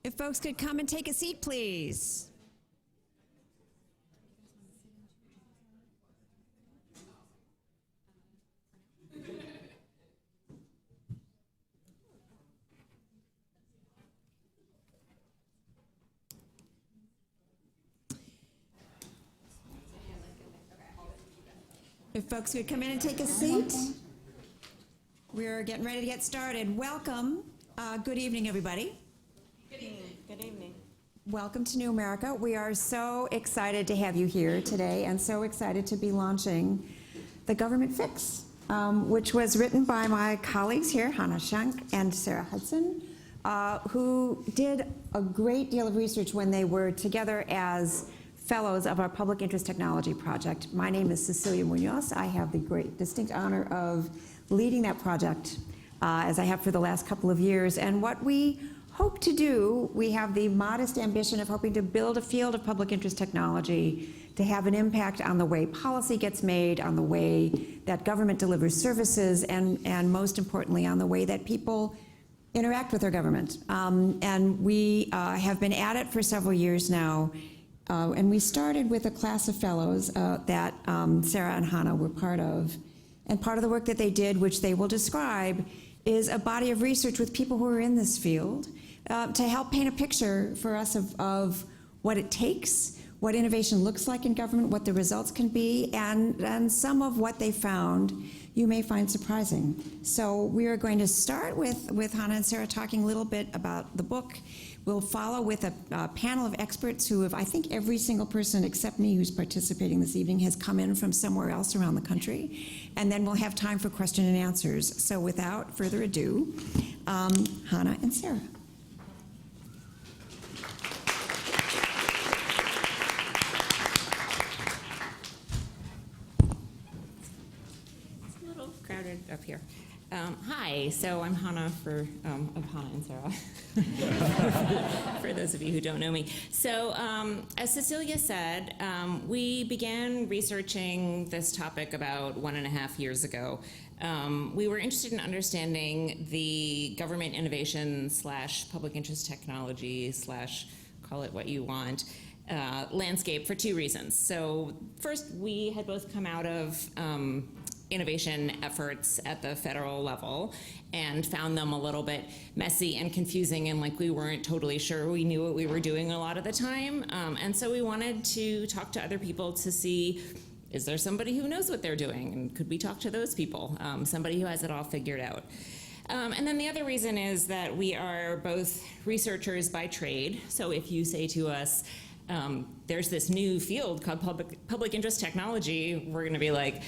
If folks could come and take a seat, please. If folks would come in and take a seat. We're getting ready to get started. Welcome. Good evening, everybody. Good evening. Good evening. Welcome to New America. We are so excited to have you here today and so excited to be launching the GovernmentFix, which was written by my colleagues here, Hana Schank and Sara Hudson, who did a great deal of research when they were together as fellows of our Public Interest Technology Project. My name is Cecilia Munoz. I have the great distinct honor of leading that project as I have for the last couple of years. And what we hope to do, we have the modest ambition of hoping to build a field of public interest technology to have an impact on the way policy gets made, on the way that government delivers services, and most importantly, on the way that people interact with their government. And we have been at it for several years now. And we started with a class of fellows that Sara and Hana were part of. And part of the work that they did, which they will describe, is a body of research with people who are in this field to help paint a picture for us of what it takes, what innovation looks like in government, what the results can be, and some of what they found you may find surprising. So we are going to start with Hana and Sara talking a little bit about the book. We'll follow with a panel of experts who have, I think every single person except me who's participating this evening has come in from somewhere else around the country. And then we'll have time for question and answers. So without further ado, Hana and Sara. It's a little crowded up here. Hi, so I'm Hana of Hana and Sara, for those of you who don't know me. So as Cecilia said, we began researching this topic about 1.5 years ago. We were interested in understanding the government innovation / public interest technology / call it what you want, landscape for two reasons. So first, we had both come out of innovation efforts at the federal level and found them a little bit messy and confusing, and like we weren't totally sure we knew what we were doing a lot of the time. And so we wanted to talk to other people to see, is there somebody who knows what they're doing, and could we talk to those people, somebody who has it all figured out. And then the other reason is that we are both researchers by trade. So if you say to us, there's this new field called public interest technology, we're going to be like,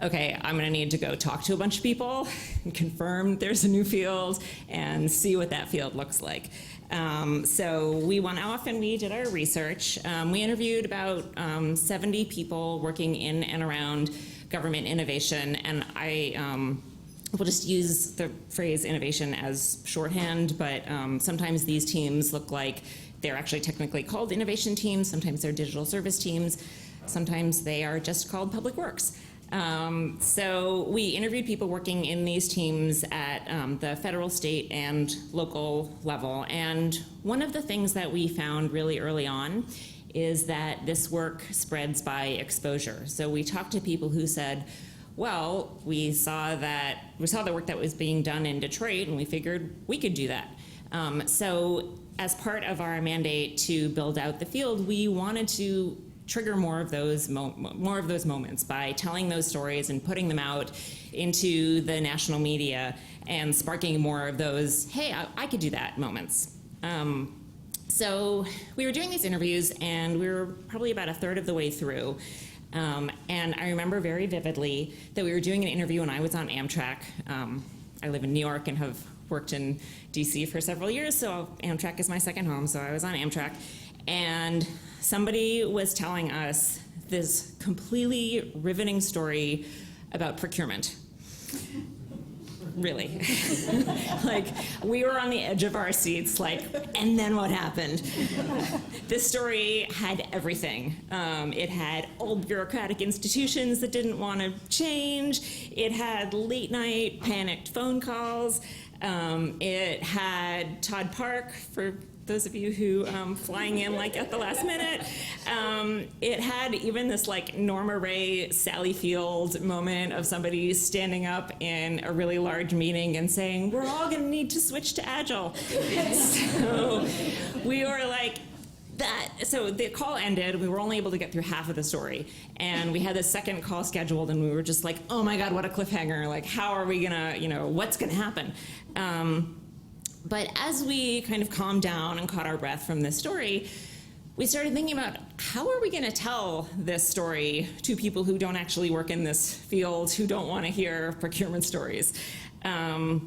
okay, I'm going to need to go talk to a bunch of people and confirm there's a new field and see what that field looks like. So we went off and we did our research. We interviewed about 70 people working in and around government innovation, and I will just use the phrase innovation as shorthand, but sometimes these teams look like they're actually technically called innovation teams, sometimes they're digital service teams, sometimes they are just called public works. So we interviewed people working in these teams at the federal, state, and local level. And one of the things that we found really early on is that this work spreads by exposure. So we talked to people who said, well, we saw the work that was being done in Detroit, and we figured we could do that. So as part of our mandate to build out the field, we wanted to trigger more of those moments by telling those stories and putting them out into the national media and sparking more of those, hey, I could do that moments. So we were doing these interviews, and we were probably about a third of the way through. And I remember very vividly that we were doing an interview when I was on Amtrak. I live in New York and have worked in DC for several years, so Amtrak is my second home, so I was on Amtrak. And somebody was telling us this completely riveting story about procurement. Really. Like, we were on the edge of our seats, like, and then what happened? This story had everything. It had old bureaucratic institutions that didn't want to change. It had late night panicked phone calls. It had Todd Park, for those of you who flying in like at the last minute. It had even this like Norma Ray, Sally Field moment of somebody standing up in a really large meeting and saying, we're all gonna need to switch to Agile. So we were like, so the call ended, we were only able to get through half of the story. And we had the second call scheduled and we were just like, oh my God, what a cliffhanger. Like, how are we gonna, what's gonna happen? But as we kind of calmed down and caught our breath from this story, we started thinking about how are we going to tell this story to people who don't actually work in this field, who don't want to hear procurement stories. The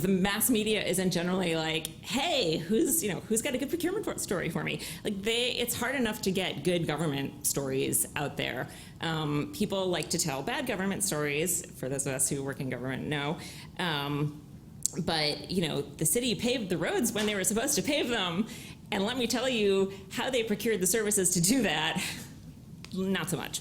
mass media isn't generally like, hey, who's got a good procurement story for me? Like it's hard enough to get good government stories out there. People like to tell bad government stories. For those of us who work in government know. But, the city paved the roads when they were supposed to pave them. And let me tell you how they procured the services to do that. Not so much.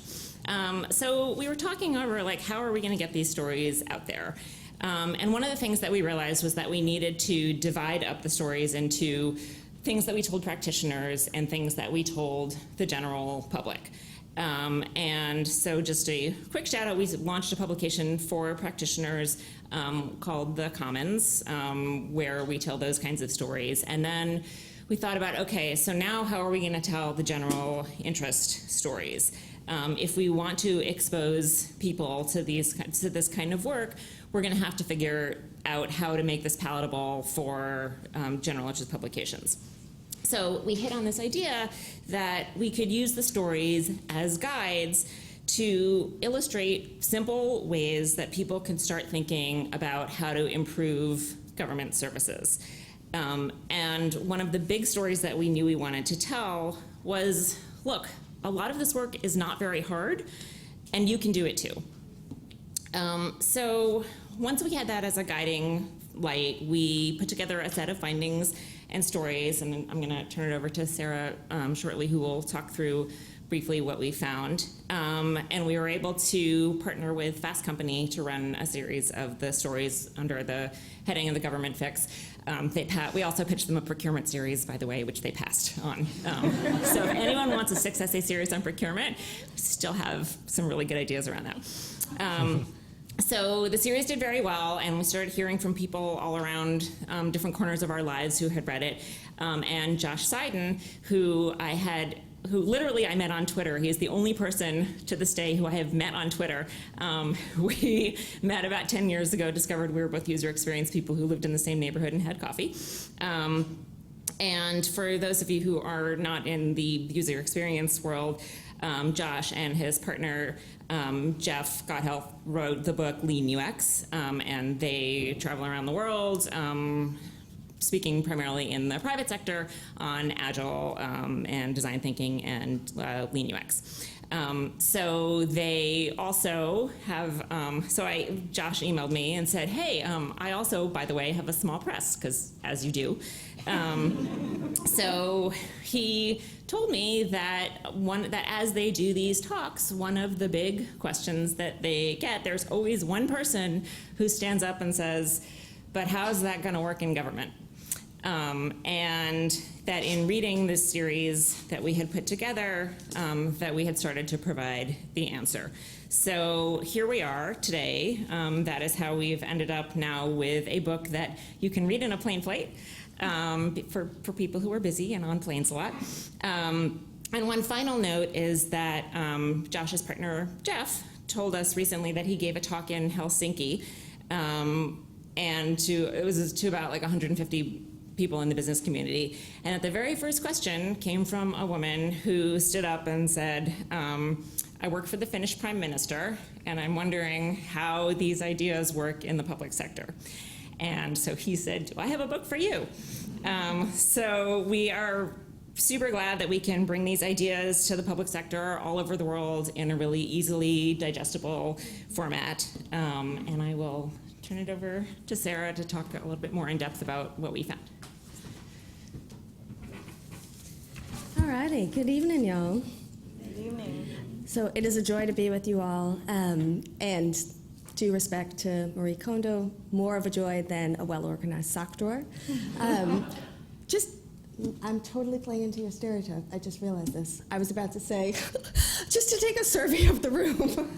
So we were talking over, like, how are we going to get these stories out there? And one of the things that we realized was that we needed to divide up the stories into things that we told practitioners and things that we told the general public. And so just a quick shout out, we launched a publication for practitioners called The Commons, where we tell those kinds of stories. And then we thought about, okay, so now how are we going to tell the general interest stories? If we want to expose people to this kind of work, we're going to have to figure out how to make this palatable for general interest publications. So we hit on this idea that we could use the stories as guides to illustrate simple ways that people can start thinking about how to improve government services. And one of the big stories that we knew we wanted to tell was, look, a lot of this work is not very hard, and you can do it too. So once we had that as a guiding light, we put together a set of findings and stories, and I'm going to turn it over to Sara shortly, who will talk through briefly what we found. And we were able to partner with Fast Company to run a series of the stories under the heading of the GovernmentFix. We also pitched them a procurement series, by the way, which they passed on. So if anyone wants a 6-essay series on procurement, we still have some really good ideas around that. So the series did very well, and we started hearing from people all around different corners of our lives who had read it. And Josh Seiden, who literally I met on Twitter. He is the only person to this day who I have met on Twitter. We met about 10 years ago, discovered we were both user experience people who lived in the same neighborhood and had coffee. And for those of you who are not in the user experience world, Josh and his partner, Jeff Gotthelf, wrote the book Lean UX, and they travel around the world, speaking primarily in the private sector on Agile and design thinking and Lean UX. So they also have, Josh emailed me and said, hey, I also, by the way, have a small press, because as you do. So he told me that as they do these talks, one of the big questions that they get, there's always one person who stands up and says, but how's that going to work in government? And that in reading this series that we had put together, that we had started to provide the answer. So here we are today. That is how we've ended up now with a book that you can read in a plain flight for people who are busy and on planes a lot. And one final note is that Josh's partner, Jeff, told us recently that he gave a talk in Helsinki, and it was to about like 150 people in the business community. And at the very first question came from a woman who stood up and said, I work for the Finnish Prime Minister, and I'm wondering how these ideas work in the public sector. And so he said, do I have a book for you? So we are super glad that we can bring these ideas to the public sector all over the world in a really easily digestible format. And I will turn it over to Sara to talk a little bit more in depth about what we found. All righty. Good evening, y'all. Good evening. So it is a joy to be with you all. And due respect to Marie Kondo, more of a joy than a well-organized sock drawer. I'm totally playing into your stereotype. I just realized this. I was about to say, just to take a survey of the room,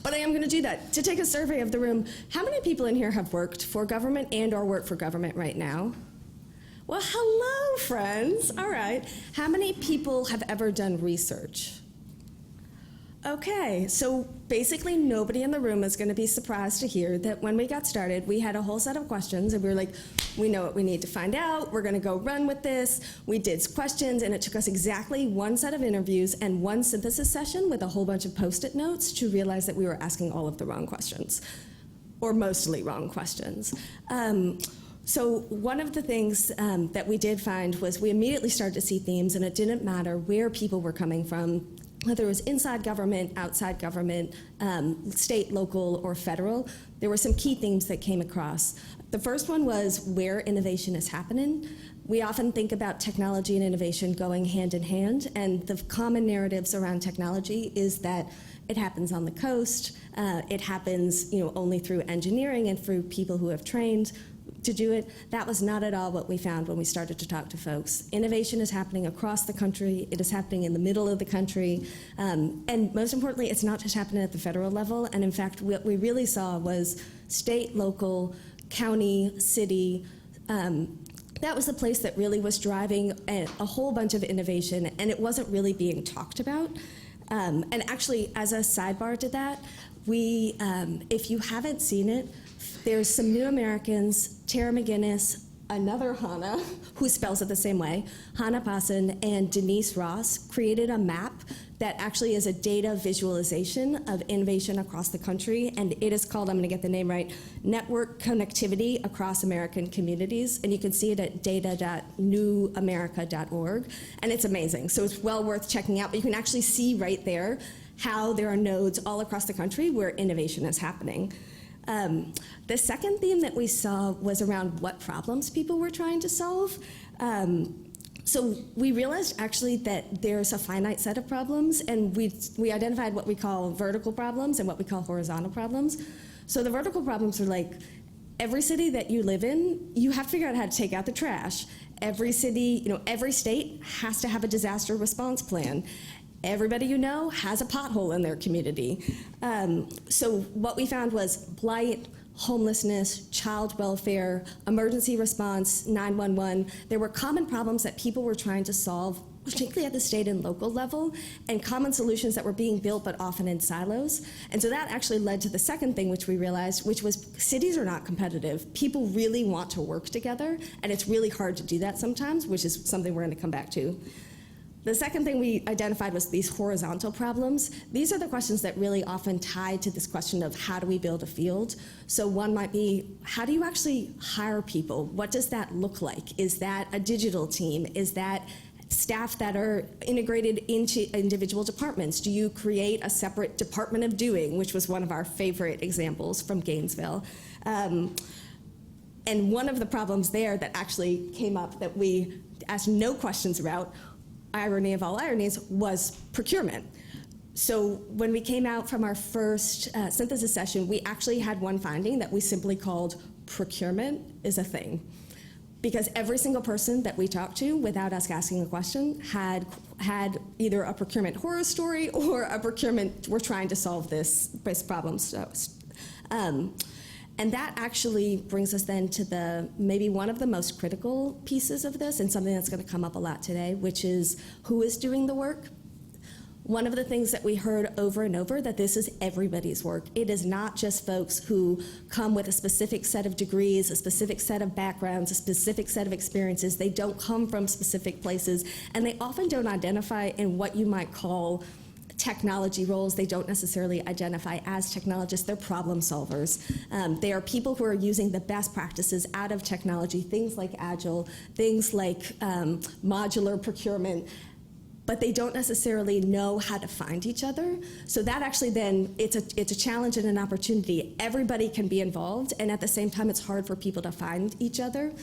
but I am going to do that. To take a survey of the room, how many people in here have worked for government and or work for government right now? Well, hello, friends. All right. How many people have ever done research? Okay, so basically nobody in the room is going to be surprised to hear that when we got started, we had a whole set of questions, and we were like, we know what we need to find out, we're going to go run with this. We did questions, and it took us exactly one set of interviews and one synthesis session with a whole bunch of Post-it notes to realize that we were asking all of the wrong questions, or mostly wrong questions. So one of the things that we did find was we immediately started to see themes, and it didn't matter where people were coming from, whether it was inside government, outside government, state, local, or federal. There were some key themes that came across. The first one was where innovation is happening. We often think about technology and innovation going hand in hand, and the common narratives around technology is that it happens on the coast, it happens only through engineering and through people who have trained to do it. That was not at all what we found when we started to talk to folks. Innovation is happening across the country. It is happening in the middle of the country. And most importantly, it's not just happening at the federal level. And in fact, what we really saw was state, local, county, city. That was the place that really was driving a whole bunch of innovation, and it wasn't really being talked about. And actually, as a sidebar to that, if you haven't seen it, there's some new Americans, Tara McGinnis, another Hana, who spells it the same way, Hana Passon, and Denise Ross created a map that actually is a data visualization of innovation across the country, and it is called, I'm going to get the name right, Network Connectivity Across American Communities, and you can see it at data.newamerica.org, and it's amazing, so it's well worth checking out, but you can actually see right there how there are nodes all across the country where innovation is happening. The second theme that we saw was around what problems people were trying to solve. So we realized actually that there's a finite set of problems, and we identified what we call vertical problems and what we call horizontal problems. So the vertical problems are like, every city that you live in, you have to figure out how to take out the trash. Every city, every state has to have a disaster response plan. Everybody has a pothole in their community. So what we found was blight, homelessness, child welfare, emergency response, 911. There were common problems that people were trying to solve, particularly at the state and local level, and common solutions that were being built but often in silos. And so that actually led to the second thing which we realized, which was cities are not competitive. People really want to work together, and it's really hard to do that sometimes, which is something we're going to come back to. The second thing we identified was these horizontal problems. These are the questions that really often tie to this question of how do we build a field. So one might be, how do you actually hire people? What does that look like? Is that a digital team? Is that staff that are integrated into individual departments? Do you create a separate Department of Doing, which was one of our favorite examples from Gainesville? And one of the problems there that actually came up that we asked no questions about, irony of all ironies, was procurement. So when we came out from our first synthesis session, we actually had one finding that we simply called procurement is a thing. Because every single person that we talked to, without us asking a question, had either a procurement horror story or a procurement, we're trying to solve this problem. And that actually brings us then to maybe one of the most critical pieces of this, and something that's going to come up a lot today, which is who is doing the work. One of the things that we heard over and over, that this is everybody's work. It is not just folks who come with a specific set of degrees, a specific set of backgrounds, a specific set of experiences. They don't come from specific places, and they often don't identify in what you might call technology roles. They don't necessarily identify as technologists. They're problem solvers. They are people who are using the best practices out of technology, things like Agile, things like modular procurement, but they don't necessarily know how to find each other. So that actually then, it's a challenge and an opportunity. Everybody can be involved, and at the same time, it's hard for people to find each other.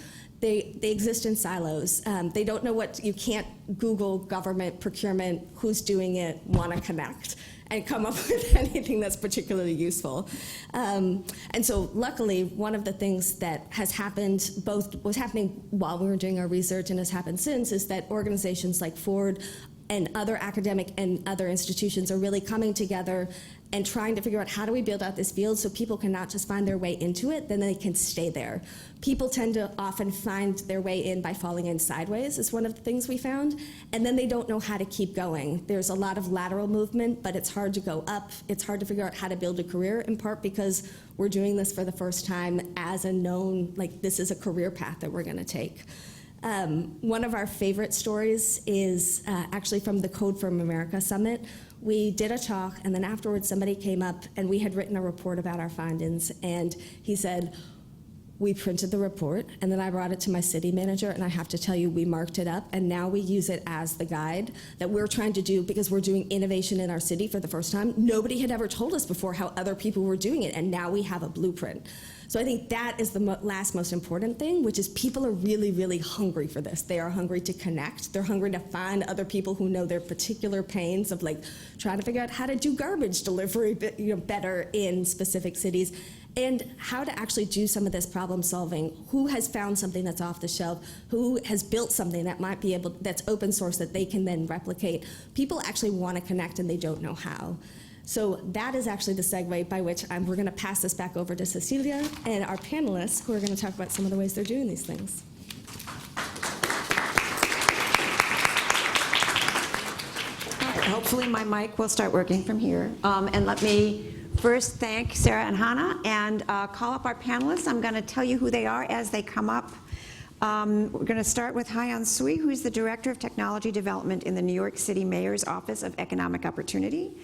They exist in silos. They don't know you can't Google government procurement, who's doing it, want to connect. and come up with anything that's particularly useful. And so luckily, one of the things that has happened, both was happening while we were doing our research and has happened since, is that organizations like Ford and other academic and other institutions are really coming together and trying to figure out how do we build out this field so people can not just find their way into it, then they can stay there. People tend to often find their way in by falling in sideways, is one of the things we found, and then they don't know how to keep going. There's a lot of lateral movement, but it's hard to go up. It's hard to figure out how to build a career, in part because we're doing this for the first time as a known, like this is a career path that we're gonna take. One of our favorite stories is actually from the Code for America Summit. We did a talk, and then afterwards somebody came up, and we had written a report about our findings, and he said, we printed the report, and then I brought it to my city manager, and I have to tell you, we marked it up, and now we use it as the guide that we're trying to do because we're doing innovation in our city for the first time. Nobody had ever told us before how other people were doing it, and now we have a blueprint. So I think that is the last most important thing, which is people are really, really hungry for this. They are hungry to connect. They're hungry to find other people who know their particular pains of like trying to figure out how to do garbage delivery better in specific cities, and how to actually do some of this problem solving. Who has found something that's off the shelf? Who has built something that might be able, that's open source that they can then replicate? People actually want to connect and they don't know how. So that is actually the segue by which we're going to pass this back over to Cecilia and our panelists who are going to talk about some of the ways they're doing these things. Hopefully my mic will start working from here. And let me first thank Sara and Hana and call up our panelists. I'm going to tell you who they are as they come up. We're going to start with Hyan Sui, who's the Director of Technology Development in the New York City Mayor's Office of Economic Opportunity.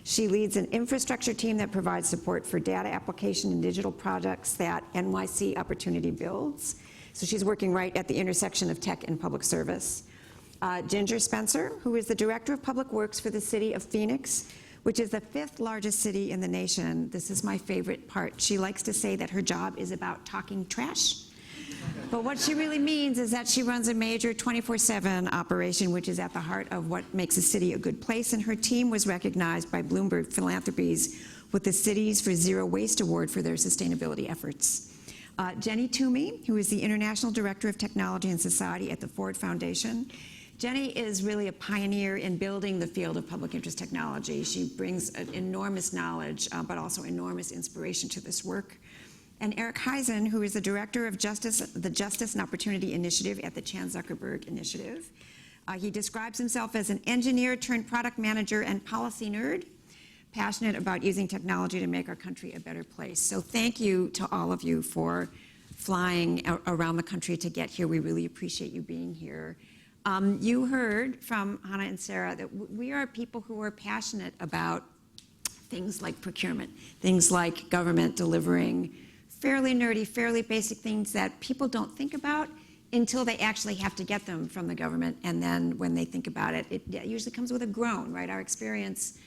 She leads an infrastructure team that provides support for data application and digital projects that NYC Opportunity builds. So she's working right at the intersection of tech and public service. Ginger Spencer, who is the Director of Public Works for the City of Phoenix, which is the 5th largest city in the nation. This is my favorite part. She likes to say that her job is about talking trash. But what she really means is that she runs a major 24/7 operation, which is at the heart of what makes a city a good place, and her team was recognized by Bloomberg Philanthropies with the Cities for Zero Waste Award for their sustainability efforts. Jenny Toomey, who is the International Director of Technology and Society at the Ford Foundation. Jenny is really a pioneer in building the field of public interest technology. She brings an enormous knowledge, but also enormous inspiration to this work. And Eric Heisen, who is the Director of the Justice and Opportunity Initiative at the Chan Zuckerberg Initiative. He describes himself as an engineer turned product manager and policy nerd, passionate about using technology to make our country a better place. So thank you to all of you for flying around the country to get here. We really appreciate you being here. You heard from Hana and Sara that we are people who are passionate about things like procurement, things like government delivering fairly nerdy, fairly basic things that people don't think about until they actually have to get them from the government. And then when they think about it, it usually comes with a groan, right? Our experience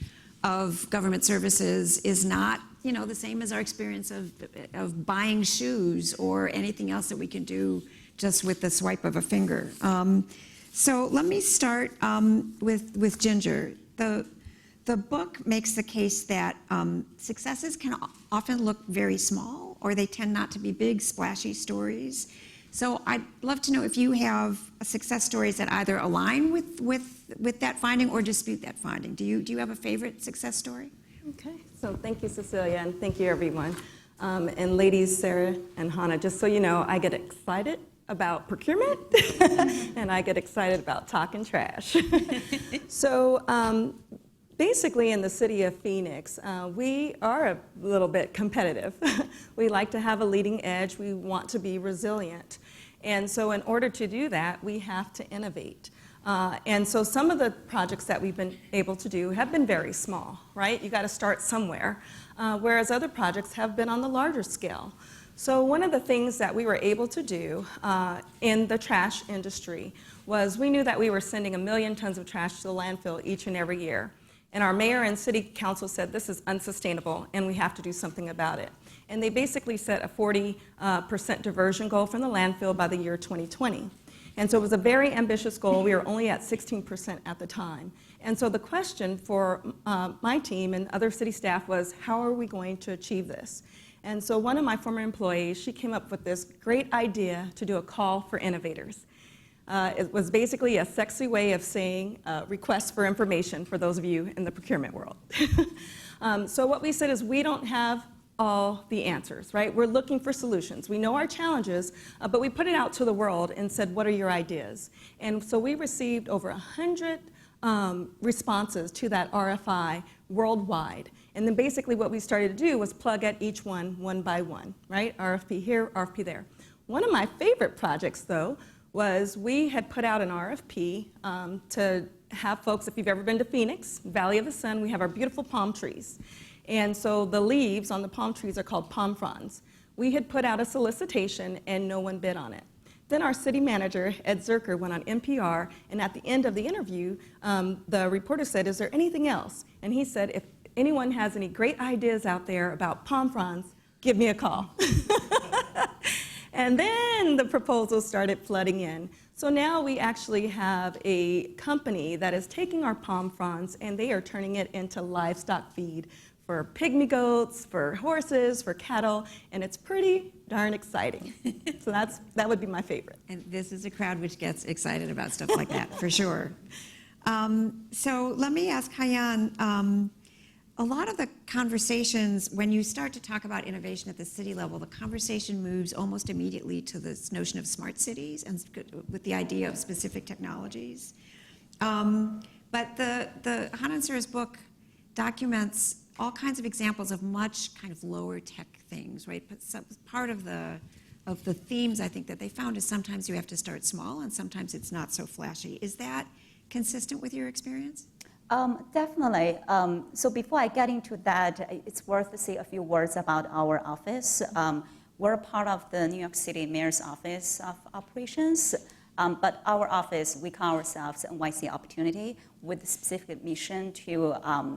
of government services is not, the same as our experience of buying shoes or anything else that we can do just with the swipe of a finger. So let me start with Ginger. The book makes the case that successes can often look very small, or they tend not to be big, splashy stories. So I'd love to know if you have success stories that either align with that finding or dispute that finding. Do you have a favorite success story? Okay, so thank you, Cecilia, and thank you, everyone. And ladies, Sara and Hana, just so you know, I get excited about procurement, and I get excited about talking trash. So basically in the city of Phoenix, we are a little bit competitive. We like to have a leading edge. We want to be resilient. And so in order to do that, we have to innovate. And so some of the projects that we've been able to do have been very small, right? You got to start somewhere, whereas other projects have been on the larger scale. So one of the things that we were able to do in the trash industry was we knew that we were sending 1 million tons of trash to the landfill each and every year. And our mayor and city council said this is unsustainable and we have to do something about it. And they basically set a 40% diversion goal from the landfill by the year 2020. And so it was a very ambitious goal. We were only at 16% at the time. And so the question for my team and other city staff was, how are we going to achieve this? And so one of my former employees, she came up with this great idea to do a call for innovators. It was basically a sexy way of saying request for information for those of you in the procurement world. So what we said is we don't have all the answers, right? We're looking for solutions. We know our challenges, but we put it out to the world and said, what are your ideas? And so we received over 100 responses to that RFI worldwide. And then basically what we started to do was plug at each one by one, right? RFP here, RFP there. One of my favorite projects, though, was we had put out an RFP to have folks, if you've ever been to Phoenix, Valley of the Sun, we have our beautiful palm trees. And so the leaves on the palm trees are called palm fronds. We had put out a solicitation and no one bid on it. Then our city manager, Ed Zerker, went on NPR, and at the end of the interview, the reporter said, is there anything else? And he said, if anyone has any great ideas out there about palm fronds, give me a call. And then the proposals started flooding in. So now we actually have a company that is taking our palm fronds and they are turning it into livestock feed for pygmy goats, for horses, for cattle, and it's pretty darn exciting. So that would be my favorite. And this is a crowd which gets excited about stuff like that, for sure. So let me ask Hayan, a lot of the conversations, when you start to talk about innovation at the city level, the conversation moves almost immediately to this notion of smart cities and with the idea of specific technologies. But the Hana and Sara's book documents all kinds of examples of much kind of lower tech things, right? But part of the themes I think that they found is sometimes you have to start small and sometimes it's not so flashy. Is that consistent with your experience? Definitely. So before I get into that, it's worth to say a few words about our office. We're a part of the New York City Mayor's Office of Operations, but our office, we call ourselves NYC Opportunity with a specific mission to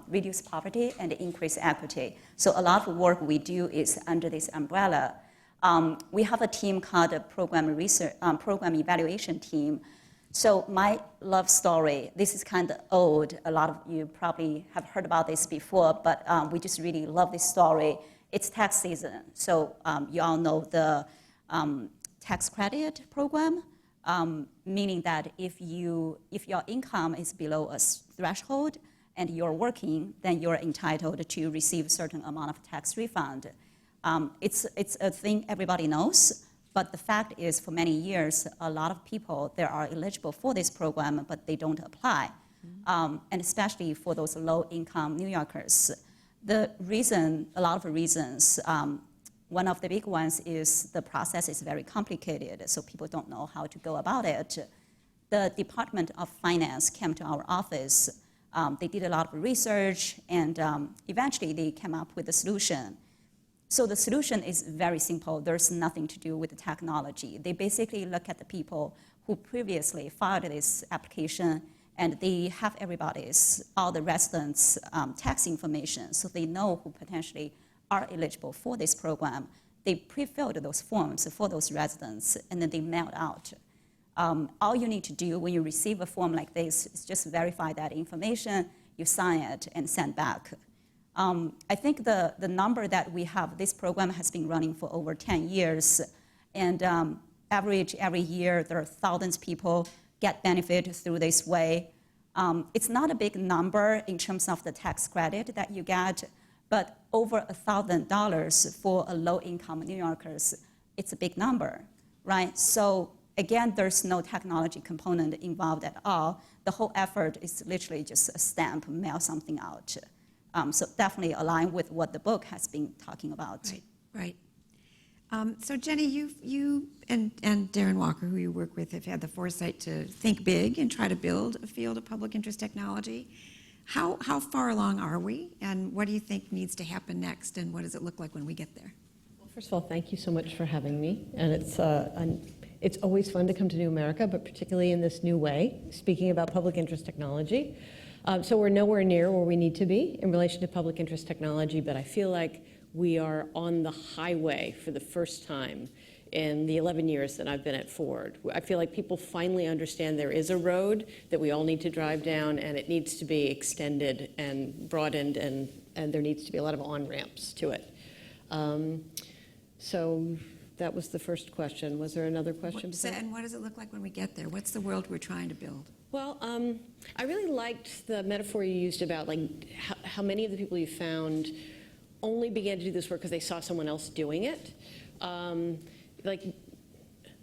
reduce poverty and increase equity. So a lot of work we do is under this umbrella. We have a team called a program evaluation team. So my love story, this is kind of old. A lot of you probably have heard about this before, but we just really love this story. It's tax season. So you all know the tax credit program, meaning that if your income is below a threshold and you're working, then you're entitled to receive a certain amount of tax refund. It's a thing everybody knows. But the fact is, for many years, a lot of people, they are eligible for this program, but they don't apply. And especially for those low-income New Yorkers. The reason, a lot of reasons, one of the big ones is the process is very complicated, so people don't know how to go about it. The Department of Finance came to our office. They did a lot of research, and eventually they came up with a solution. So the solution is very simple. There's nothing to do with the technology. They basically look at the people who previously filed this application, and they have all the residents' tax information, so they know who potentially are eligible for this program. They pre-filled those forms for those residents, and then they mailed out. All you need to do when you receive a form like this is just verify that information, you sign it, and send back. I think the number that we have, this program has been running for over 10 years, and average every year there are thousands of people get benefit through this way. It's not a big number in terms of the tax credit that you get, but over $1,000 for a low-income New Yorkers, it's a big number, right? So again, there's no technology component involved at all. The whole effort is literally just a stamp, mail something out. So definitely align with what the book has been talking about. Right. So Jenny, you and Darren Walker, who you work with, have had the foresight to think big and try to build a field of public interest technology. How far along are we, and what do you think needs to happen next, and what does it look like when we get there? Well, first of all, thank you so much for having me, and it's always fun to come to New America, but particularly in this new way, speaking about public interest technology. So we're nowhere near where we need to be in relation to public interest technology, but I feel like we are on the highway for the first time in the 11 years that I've been at Ford. I feel like people finally understand there is a road that we all need to drive down, and it needs to be extended and broadened, and there needs to be a lot of on-ramps to it. So that was the first question. Was there another question? And what does it look like when we get there? What's the world we're trying to build? Well, I really liked the metaphor you used about like how many of the people you found only began to do this work because they saw someone else doing it. Like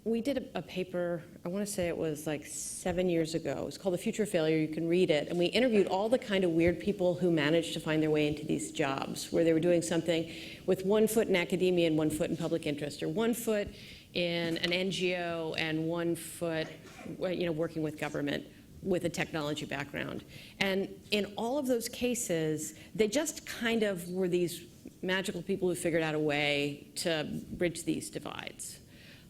we did a paper, I want to say it was like 7 years ago. It was called The Future of Failure. You can read it. And we interviewed all the kind of weird people who managed to find their way into these jobs, where they were doing something with 1 foot in academia and 1 foot in public interest, or 1 foot in an NGO and 1 foot, working with government with a technology background. And in all of those cases, they just kind of were these magical people who figured out a way to bridge these divides.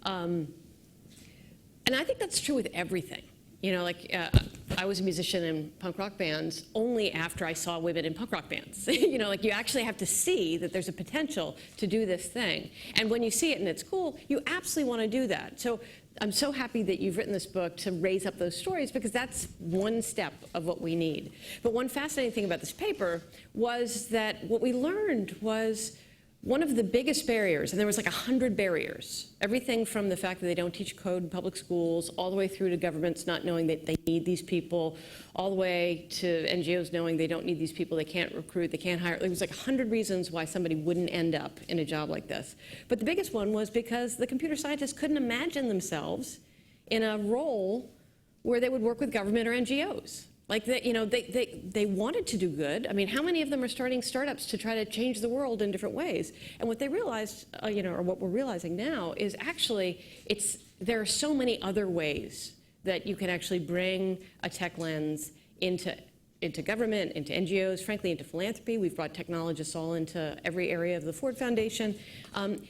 And I think that's true with everything. I was a musician in punk rock bands only after I saw women in punk rock bands. You actually have to see that there's a potential to do this thing. And when you see it and it's cool, you absolutely want to do that. So I'm so happy that you've written this book to raise up those stories, because that's one step of what we need. But one fascinating thing about this paper was that what we learned was one of the biggest barriers, and there was like 100 barriers, everything from the fact that they don't teach code in public schools, all the way through to governments not knowing that they need these people, all the way to NGOs knowing they don't need these people, they can't recruit, they can't hire. There was like 100 reasons why somebody wouldn't end up in a job like this. But the biggest one was because the computer scientists couldn't imagine themselves in a role where they would work with government or NGOs. Like, they wanted to do good. I mean, how many of them are starting startups to try to change the world in different ways? And what they realized, or what we're realizing now, is actually there are so many other ways that you can actually bring a tech lens into government, into NGOs, frankly, into philanthropy. We've brought technologists all into every area of the Ford Foundation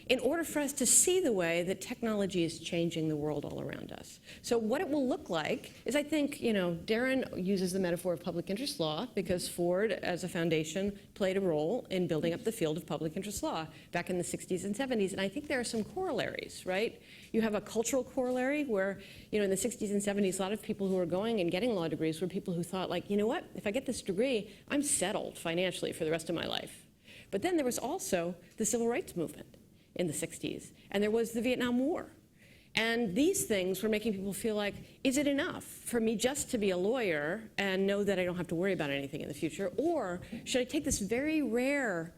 in order for us to see the way that technology is changing the world all around us. So what it will look like is, I think, Darren uses the metaphor of public interest law, because Ford, as a foundation, played a role in building up the field of public interest law back in the 60s and 70s. And I think there are some corollaries, right? You have a cultural corollary where, in the 60s and 70s, a lot of people who were going and getting law degrees were people who thought, like, you know what, if I get this degree, I'm settled financially for the rest of my life. But then there was also the civil rights movement in the 60s, and there was the Vietnam War. And these things were making people feel like, is it enough for me just to be a lawyer and know that I don't have to worry about anything in the future? Or should I take this very rare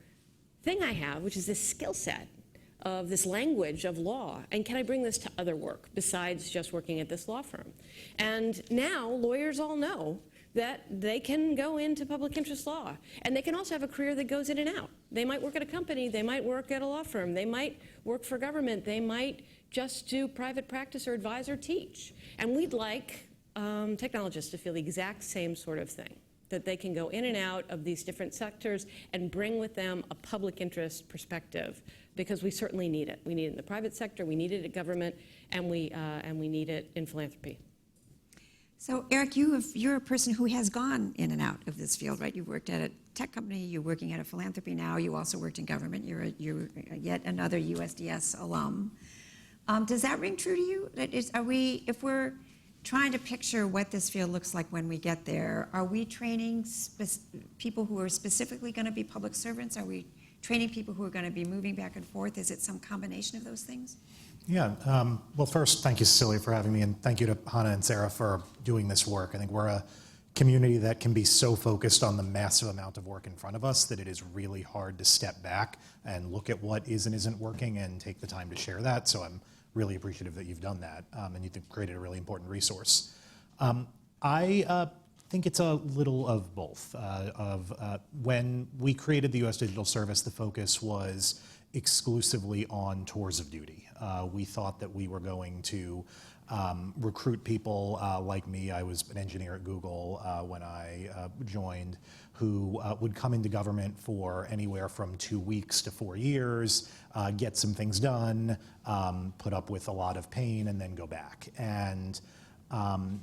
thing I have, which is this skill set of this language of law, and can I bring this to other work besides just working at this law firm? And now lawyers all know that they can go into public interest law, and they can also have a career that goes in and out. They might work at a company, they might work at a law firm, they might work for government, they might just do private practice or advise or teach. And we'd like technologists to feel the exact same sort of thing, that they can go in and out of these different sectors and bring with them a public interest perspective, because we certainly need it. We need it in the private sector, we need it at government, and we need it in philanthropy. So Eric, you're a person who has gone in and out of this field, right? You've worked at a tech company, you're working at a philanthropy now, you also worked in government, you're yet another USDS alum. Does that ring true to you? If we're trying to picture what this field looks like when we get there, are we training people who are specifically going to be public servants? Are we training people who are going to be moving back and forth? Is it some combination of those things? Yeah, well, first, thank you, Cecilia, for having me, and thank you to Hana and Sara for doing this work. I think we're a community that can be so focused on the massive amount of work in front of us that it is really hard to step back and look at what is and isn't working and take the time to share that. So I'm really appreciative that you've done that, and you've created a really important resource. I think it's a little of both. When we created the U.S. Digital Service, the focus was exclusively on tours of duty. We thought that we were going to recruit people like me. I was an engineer at Google when I joined, who would come into government for anywhere from 2 weeks to 4 years, get some things done, put up with a lot of pain, and then go back. And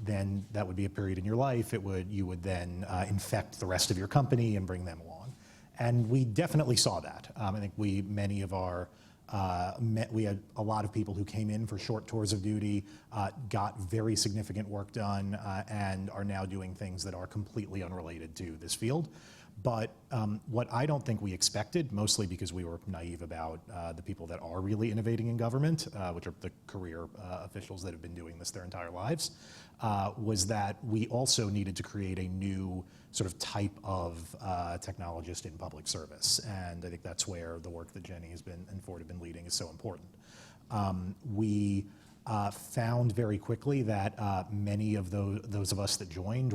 then that would be a period in your life. You would then infect the rest of your company and bring them along. And we definitely saw that. I think many of our We had a lot of people who came in for short tours of duty, got very significant work done, and are now doing things that are completely unrelated to this field. But what I don't think we expected, mostly because we were naive about the people that are really innovating in government, which are the career officials that have been doing this their entire lives, was that we also needed to create a new sort of type of technologist in public service. And I think that's where the work that Jenny has been and Ford have been leading is so important. We found very quickly that many of those of us that joined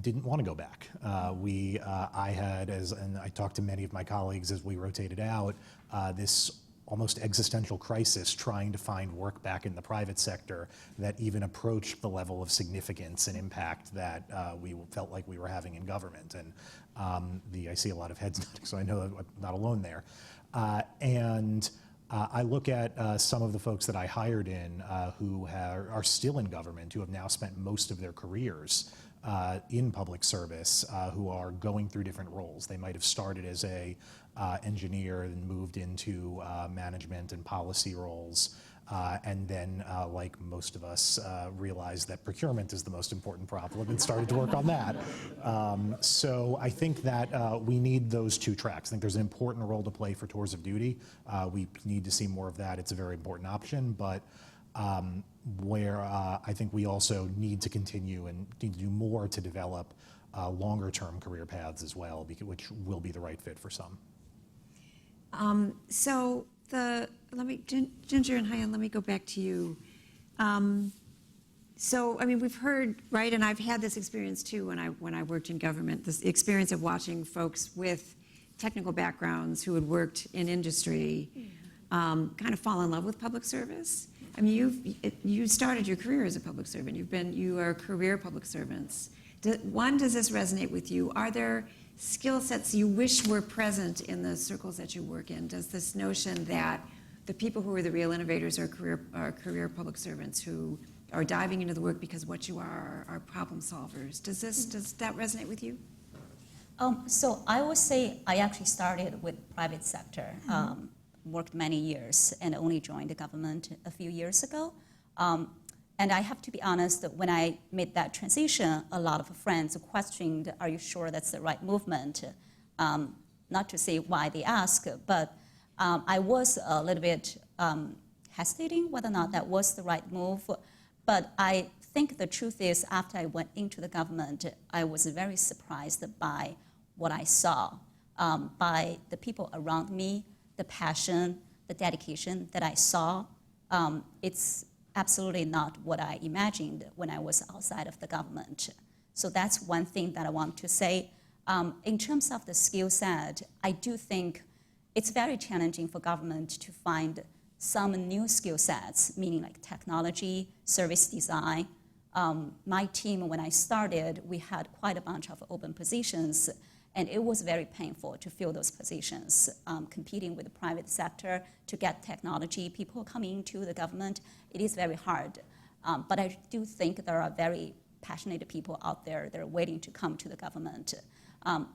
didn't want to go back. I had, and I talked to many of my colleagues as we rotated out, this almost existential crisis trying to find work back in the private sector that even approached the level of significance and impact that we felt like we were having in government. And I see a lot of heads nodding, so I know I'm not alone there. I look at some of the folks that I hired in who are still in government, who have now spent most of their careers in public service, who are going through different roles. They might have started as a engineer and moved into management and policy roles, and then, like most of us, realized that procurement is the most important problem and started to work on that. So I think that we need those two tracks. I think there's an important role to play for tours of duty. We need to see more of that. It's a very important option, but where I think we also need to continue and need to do more to develop longer-term career paths as well, which will be the right fit for some. Ginger and Hyan, let me go back to you. So, I mean, we've heard, right, and I've had this experience too when I worked in government, this experience of watching folks with technical backgrounds who had worked in industry kind of fall in love with public service. I mean, you started your career as a public servant. You are career public servants. Does this resonate with you? Are there skill sets you wish were present in the circles that you work in? Does this notion that the people who are the real innovators are career public servants who are diving into the work because what you are problem solvers? Does that resonate with you? So I would say I actually started with private sector, worked many years, and only joined the government a few years ago. And I have to be honest, that when I made that transition, a lot of friends questioned, are you sure that's the right movement? Not to say why they ask, but I was a little bit hesitating whether or not that was the right move. But I think the truth is, after I went into the government, I was very surprised by what I saw, by the people around me, the passion, the dedication that I saw. It's absolutely not what I imagined when I was outside of the government. So that's one thing that I want to say. In terms of the skill set, I do think it's very challenging for government to find some new skill sets, meaning like technology, service design. My team, when I started, we had quite a bunch of open positions, and it was very painful to fill those positions, competing with the private sector to get technology people coming into the government. It is very hard. But I do think there are very passionate people out there that are waiting to come to the government.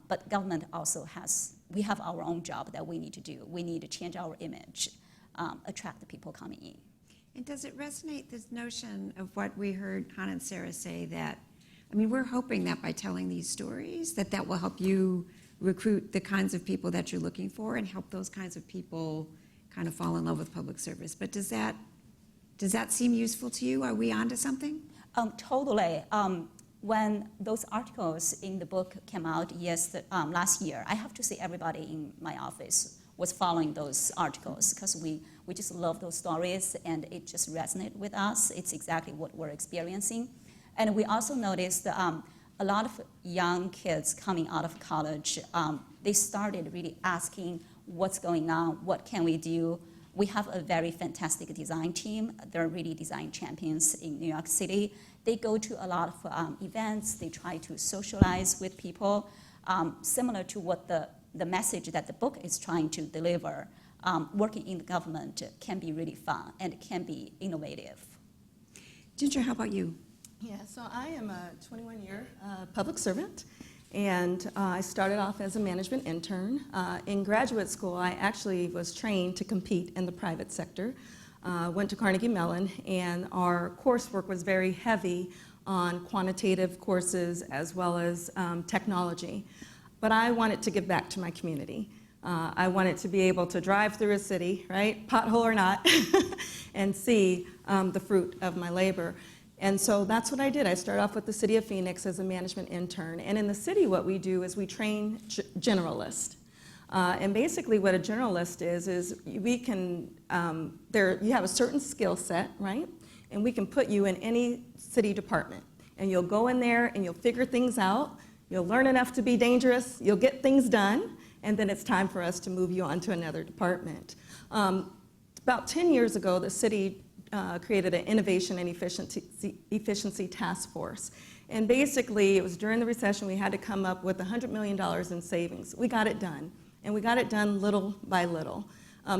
But government also we have our own job that we need to do. We need to change our image, attract the people coming in. And does it resonate, this notion of what we heard Hana and Sara say, that, I mean, we're hoping that by telling these stories, that will help you recruit the kinds of people that you're looking for and help those kinds of people kind of fall in love with public service. But does that seem useful to you? Are we onto something? Totally. When those articles in the book came out last year, I have to say everybody in my office was following those articles because we just love those stories and it just resonated with us. It's exactly what we're experiencing. And we also noticed a lot of young kids coming out of college, they started really asking what's going on, what can we do. We have a very fantastic design team. They're really design champions in New York City. They go to a lot of events. They try to socialize with people, similar to what the message that the book is trying to deliver. Working in the government can be really fun and it can be innovative. Ginger, how about you? Yeah, so I am a 21-year public servant, And I started off as a management intern. In graduate school, I actually was trained to compete in the private sector. Went to Carnegie Mellon, and our coursework was very heavy on quantitative courses as well as technology. But I wanted to give back to my community. I wanted to be able to drive through a city, right, pothole or not, and see the fruit of my labor. And so that's what I did. I started off with the City of Phoenix as a management intern. And in the city, what we do is we train generalists. And basically what a generalist is we can, you have a certain skill set, right? And we can put you in any city department. And you'll go in there and you'll figure things out. You'll learn enough to be dangerous. You'll get things done. And then it's time for us to move you on to another department. About 10 years ago, the city created an innovation and efficiency task force. And basically, it was during the recession, we had to come up with $100 million in savings. We got it done, and we got it done little by little.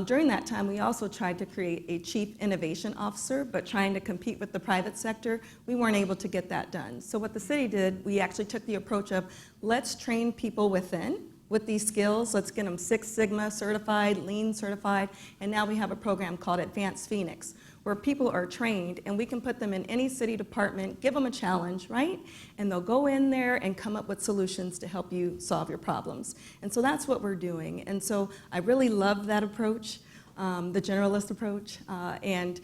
During that time, we also tried to create a chief innovation officer, but trying to compete with the private sector, we weren't able to get that done. So what the city did, we actually took the approach of, let's train people within with these skills. Let's get them Six Sigma certified, Lean certified, and now we have a program called Advanced Phoenix, where people are trained and we can put them in any city department, give them a challenge, right? And they'll go in there and come up with solutions to help you solve your problems. And so that's what we're doing. And so I really love that approach, the generalist approach. And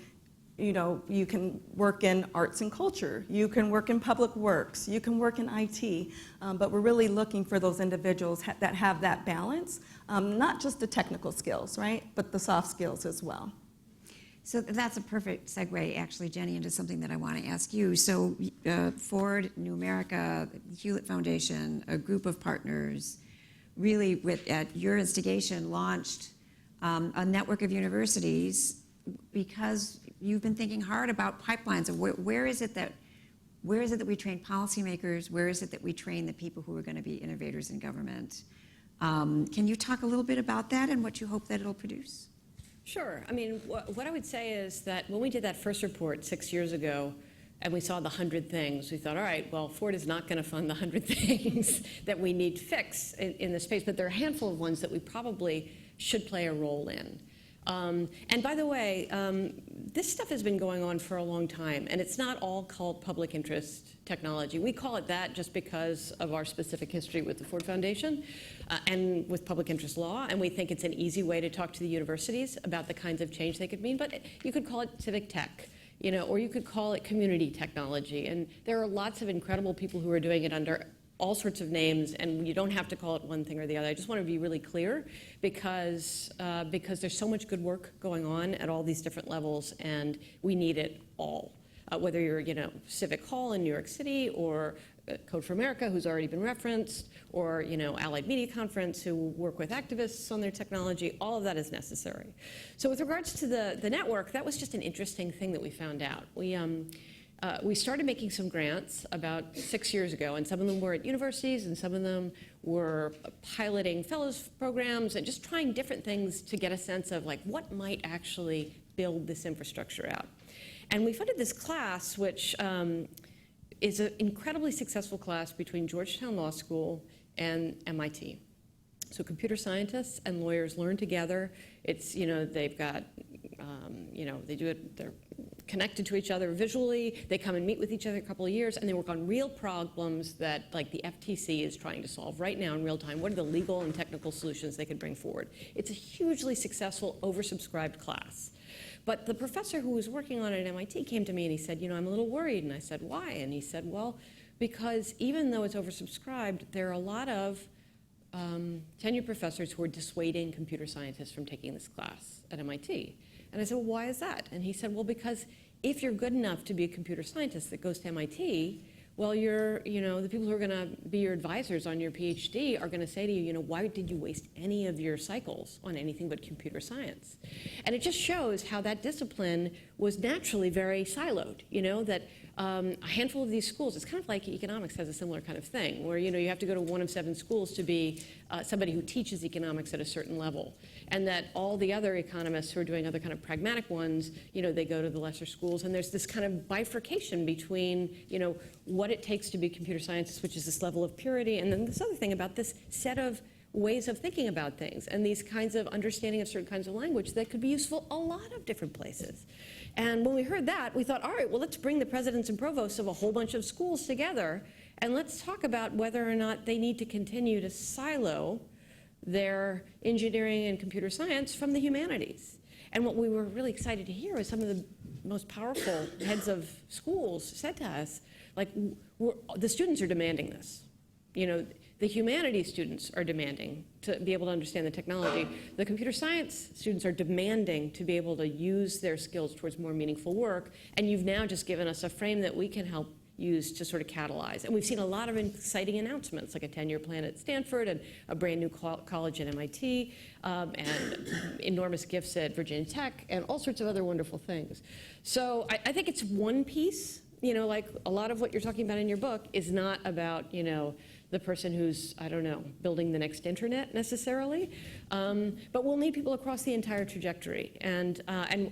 you know, you can work in arts and culture, you can work in public works, you can work in IT, but we're really looking for those individuals that have that balance, not just the technical skills, right, but the soft skills as well. So that's a perfect segue, actually, Jenny, into something that I want to ask you. So Ford, New America, Hewlett Foundation, a group of partners, really at your instigation, launched a network of universities because you've been thinking hard about pipelines of where is it that we train policymakers, where is it that we train the people who are going to be innovators in government? Can you talk a little bit about that and what you hope that it'll produce? Sure. I mean, what I would say is that when we did that first report 6 years ago, and we saw the 100 things, we thought, all right, well, Ford is not going to fund the 100 things that we need to fix in the space, but there are a handful of ones that we probably should play a role in. And by the way, this stuff has been going on for a long time, and it's not all called public interest technology. We call it that just because of our specific history with the Ford Foundation and with public interest law, and we think it's an easy way to talk to the universities about the kinds of change they could mean, but you could call it civic tech, you know, or you could call it community technology, and there are lots of incredible people who are doing it under all sorts of names, and you don't have to call it one thing or the other. I just want to be really clear because there's so much good work going on at all these different levels, and we need it all. Whether you're, you know, Civic Hall in New York City, or Code for America, who's already been referenced, or, you know, Allied Media Conference, who work with activists on their technology, all of that is necessary. So with regards to the network, that was just an interesting thing that we found out. We started making some grants about 6 years ago, and some of them were at universities, and some of them were piloting fellows programs, and just trying different things to get a sense of, like, what might actually build this infrastructure out. And we funded this class, which is an incredibly successful class between Georgetown Law School and MIT. So computer scientists and lawyers learn together. It's, you know, they've got, you know, they do it, they're connected to each other visually. They come and meet with each other a couple of years, and they work on real problems that, like, the FTC is trying to solve right now in real time. What are the legal and technical solutions they could bring forward? It's a hugely successful, oversubscribed class. But the professor who was working on it at MIT came to me and he said, you know, I'm a little worried. And I said, why? And he said, well, because even though it's oversubscribed, there are a lot of tenured professors who are dissuading computer scientists from taking this class at MIT. And I said, well, why is that? And he said, well, because if you're good enough to be a computer scientist that goes to MIT, well, you're, you know, the people who are going to be your advisors on your PhD are going to say to you, you know, why did you waste any of your cycles on anything but computer science? And it just shows how that discipline was naturally very siloed, that a handful of these schools, it's kind of like economics has a similar kind of thing, where, you have to go to 1 of 7 schools to be somebody who teaches economics at a certain level. And that all the other economists who are doing other kind of pragmatic ones, they go to the lesser schools. And there's this kind of bifurcation between, what it takes to be computer scientists, which is this level of purity, and then this other thing about this set of ways of thinking about things and these kinds of understanding of certain kinds of language that could be useful a lot of different places. And when we heard that, we thought, all right, well, let's bring the presidents and provosts of a whole bunch of schools together, and let's talk about whether or not they need to continue to silo their engineering and computer science from the humanities. And what we were really excited to hear was some of the most powerful heads of schools said to us, like, the students are demanding this. The humanities students are demanding to be able to understand the technology. The computer science students are demanding to be able to use their skills towards more meaningful work. And you've now just given us a frame that we can help use to sort of catalyze. And we've seen a lot of exciting announcements, like a 10-year plan at Stanford and a brand new college at MIT, and enormous gifts at Virginia Tech, and all sorts of other wonderful things. So I think it's one piece, like a lot of what you're talking about in your book is not about, the person who's, I don't know, building the next internet necessarily, but we'll need people across the entire trajectory. And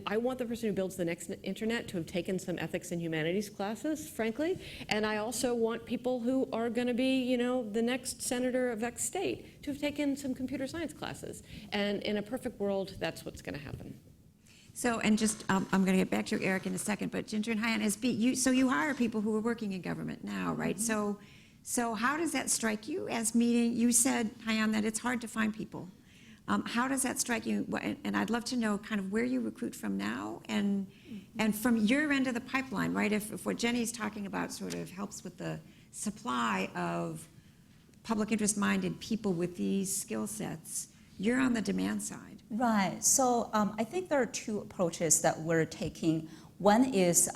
I want the person who builds the next internet to have taken some ethics and humanities classes, frankly, and I also want people who are going to be, the next senator of X state to have taken some computer science classes. And in a perfect world, that's what's going to happen. So, and just, I'm going to get back to you, Eric, in a second, but Ginger and Hyan, so you hire people who are working in government now, right? Mm-hmm. So how does that strike you as meeting, you said, Hyan, that it's hard to find people. How does that strike you? And I'd love to know kind of where you recruit from now and from your end of the pipeline, right? If what Jenny's talking about sort of helps with the supply of public interest minded people with these skill sets, you're on the demand side. Right. So I think there are 2 approaches that we're taking. One is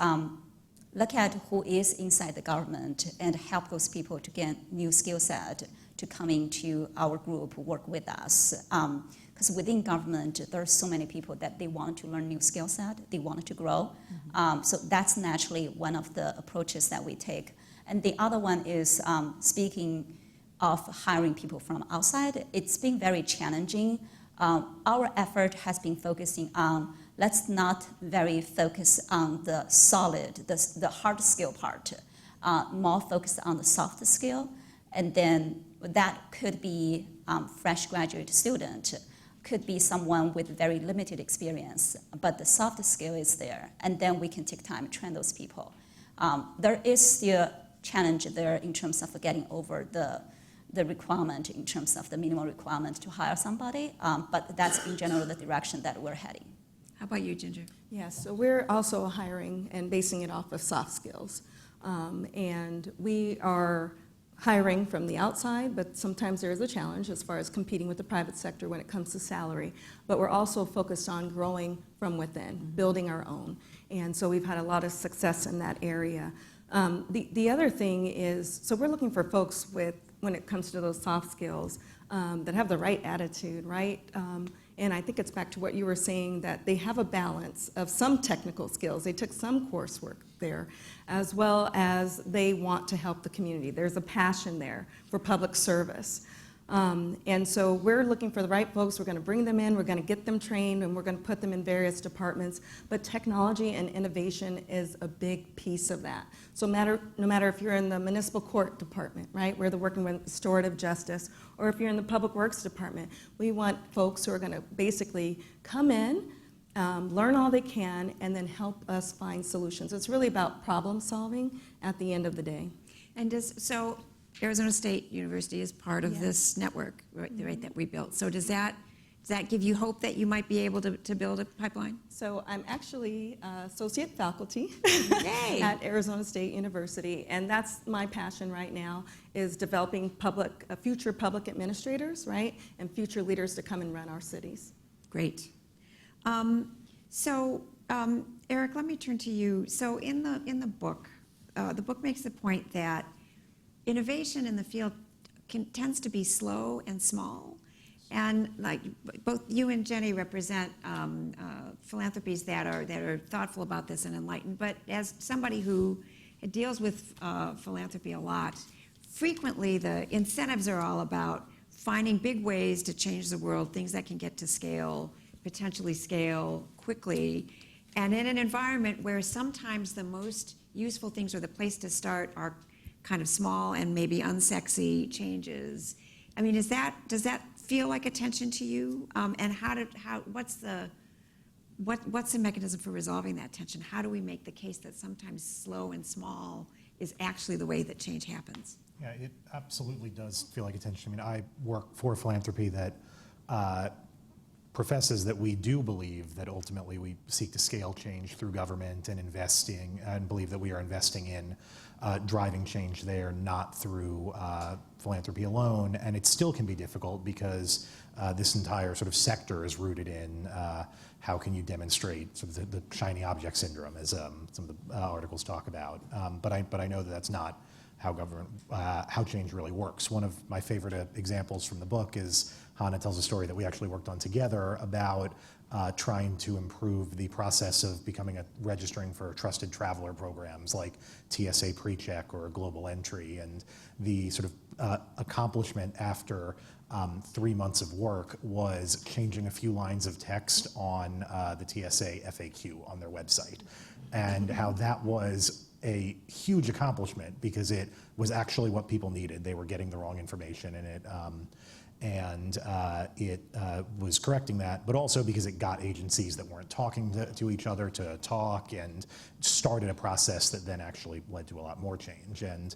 look at who is inside the government and help those people to get new skill set to come into our group, work with us. Because within government, there are so many people that they want to learn new skill set, they want to grow. So that's naturally one of the approaches that we take. And the other one is speaking of hiring people from outside. It's been very challenging. Our effort has been focusing on, let's not very focus on the solid, the hard skill part, more focused on the soft skill. And then that could be fresh graduate student, could be someone with very limited experience, but the soft skill is there. And then we can take time to train those people. There is still challenge there in terms of getting over the requirement in terms of the minimum requirement to hire somebody, but that's in general the direction that we're heading. How about you, Ginger? Yes, so we're also hiring and basing it off of soft skills. And we are hiring from the outside, but sometimes there is a challenge as far as competing with the private sector when it comes to salary. But we're also focused on growing from within, building our own. And so we've had a lot of success in that area. The other thing is, so we're looking for folks with, when it comes to those soft skills, that have the right attitude, right? And I think it's back to what you were saying, that they have a balance of some technical skills. They took some coursework there, as well as they want to help the community. There's a passion there for public service. And so we're looking for the right folks. We're going to bring them in, we're going to get them trained, and we're going to put them in various departments. But technology and innovation is a big piece of that. So no matter if you're in the municipal court department, right, where they're working with restorative justice, or if you're in the public works department, we want folks who are going to basically come in, learn all they can, and then help us find solutions. It's really about problem solving at the end of the day. And so Arizona State University is part of this network, right, that we built. So does that give you hope that you might be able to build a pipeline? So I'm actually associate faculty Yay. at Arizona State University, and that's my passion right now, is developing future public administrators, right, and future leaders to come and run our cities. Great. Eric, let me turn to you. So in the book makes the point that innovation in the field tends to be slow and small, And like both you and Jenny represent philanthropies that are thoughtful about this and enlightened. But as somebody who deals with philanthropy a lot, frequently the incentives are all about finding big ways to change the world, things that can get to scale, potentially scale quickly. And in an environment where sometimes the most useful things or the place to start are kind of small and maybe unsexy changes. I mean, does that feel like a tension to you? And what's the mechanism for resolving that tension? How do we make the case that sometimes slow and small is actually the way that change happens? Yeah, it absolutely does feel like a tension. I mean, I work for philanthropy that professes that we do believe that ultimately we seek to scale change through government and investing, and believe that we are investing in driving change there, not through philanthropy alone. And it still can be difficult because this entire sort of sector is rooted in how can you demonstrate sort of the shiny object syndrome, as some of the articles talk about. But I know that that's not how change really works. One of my favorite examples from the book is Hana tells a story that we actually worked on together about trying to improve the process of registering for trusted traveler programs like TSA PreCheck or Global Entry, and the sort of accomplishment after 3 months of work was changing a few lines of text on the TSA FAQ on their website, and how that was a huge accomplishment because it was actually what people needed. They were getting the wrong information, and it was correcting that, but also because it got agencies that weren't talking to each other to talk, and started a process that then actually led to a lot more change. And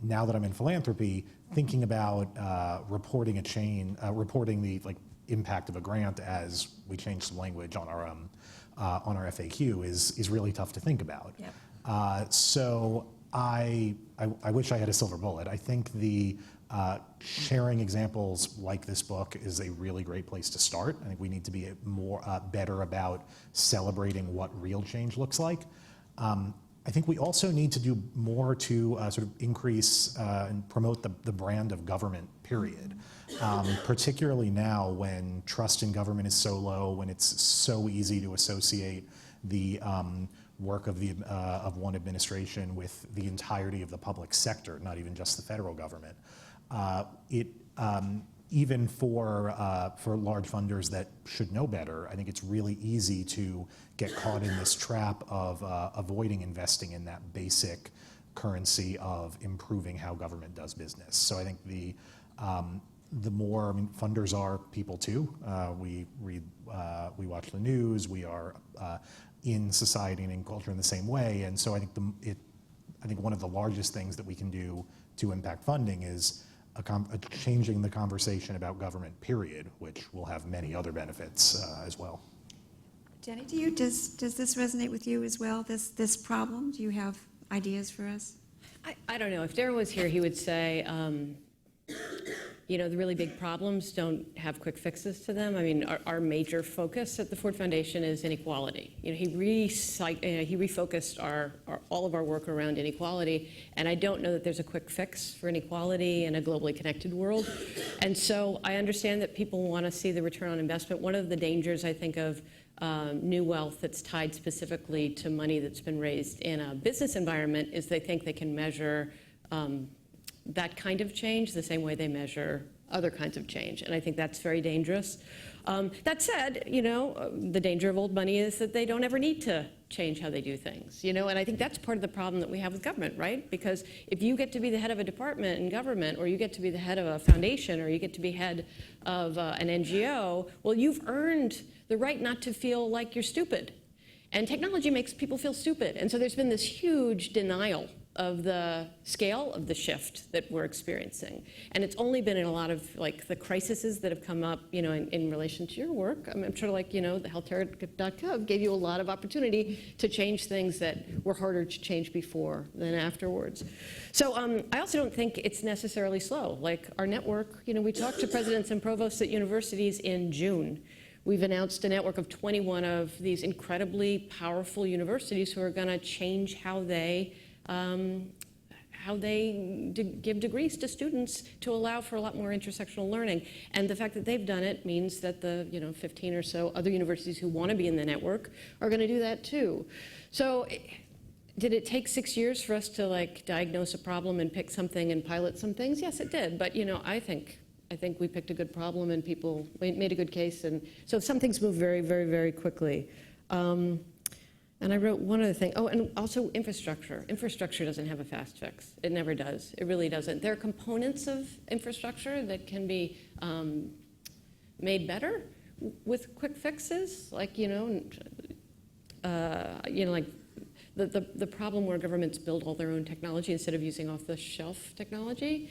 now that I'm in philanthropy, thinking about reporting the impact of a grant as we change some language on our FAQ is really tough to think about. Yep. So I wish I had a silver bullet. I think the sharing examples like this book is a really great place to start. I think we need to be better about celebrating what real change looks like. I think we also need to do more to sort of increase and promote the brand of government, period. Particularly now when trust in government is so low, when it's so easy to associate the work of one administration with the entirety of the public sector, not even just the federal government. Even for large funders that should know better, I think it's really easy to get caught in this trap of avoiding investing in that basic currency of improving how government does business. So I think the more, funders are people too. We read, we watch the news. We are in society and in culture in the same way. And so I think one of the largest things that we can do to impact funding is changing the conversation about government, period, which will have many other benefits as well. Jenny, does this resonate with you as well, this problem? Do you have ideas for us? I don't know. If Darren was here, he would say, the really big problems don't have quick fixes to them. I mean, our major focus at the Ford Foundation is inequality. He refocused all of our work around inequality, and I don't know that there's a quick fix for inequality in a globally connected world. And so I understand that people want to see the return on investment. One of the dangers, I think, of new wealth that's tied specifically to money that's been raised in a business environment is they think they can measure that kind of change the same way they measure other kinds of change. And I think that's very dangerous. That said, the danger of old money is that they don't ever need to change how they do things, and I think that's part of the problem that we have with government, right? Because if you get to be the head of a department in government, or you get to be the head of a foundation, or you get to be head of an NGO, well, you've earned the right not to feel like you're stupid. And technology makes people feel stupid. And so there's been this huge denial of the scale of the shift that we're experiencing. And it's only been in a lot of the crises that have come up, in relation to your work. I'm sure the healthcare.gov gave you a lot of opportunity to change things that were harder to change before than afterwards. So I also don't think it's necessarily slow. Like our network, we talked to presidents and provosts at universities in June. We've announced a network of 21 of these incredibly powerful universities who are going to change how they how they give degrees to students to allow for a lot more intersectional learning. And the fact that they've done it means that the 15 or so other universities who want to be in the network are going to do that too. So did it take 6 years for us to like diagnose a problem and pick something and pilot some things? Yes, it did. But I think we picked a good problem and people made a good case. And so some things move very, very, very quickly. And I wrote one other thing. Oh, and also infrastructure. Infrastructure doesn't have a fast fix. It never does. It really doesn't. There are components of infrastructure that can be made better with quick fixes, like like the problem where governments build all their own technology instead of using off-the-shelf technology.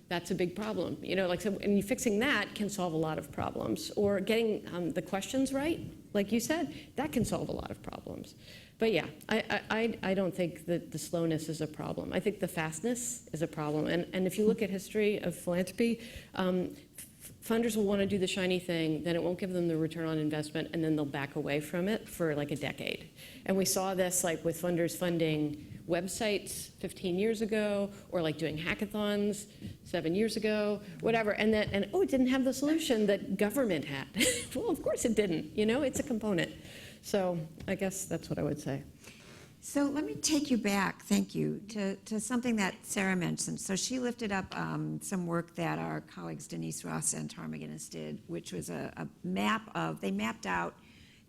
That's a big problem. And fixing that can solve a lot of problems. Or getting the questions right, like you said, that can solve a lot of problems. But yeah, I don't think that the slowness is a problem. I think the fastness is a problem. And if you look at history of philanthropy, funders will want to do the shiny thing, then it won't give them the return on investment, and then they'll back away from it for like a decade. And we saw this like with funders funding websites 15 years ago, or like doing hackathons 7 years ago, whatever, and it didn't have the solution that government had. Well, of course it didn't, it's a component. So I guess that's what I would say. So let me take you back, thank you, to something that Sara mentioned. So she lifted up some work that our colleagues Denise Ross and Tara McGinnis did, which was a map of, they mapped out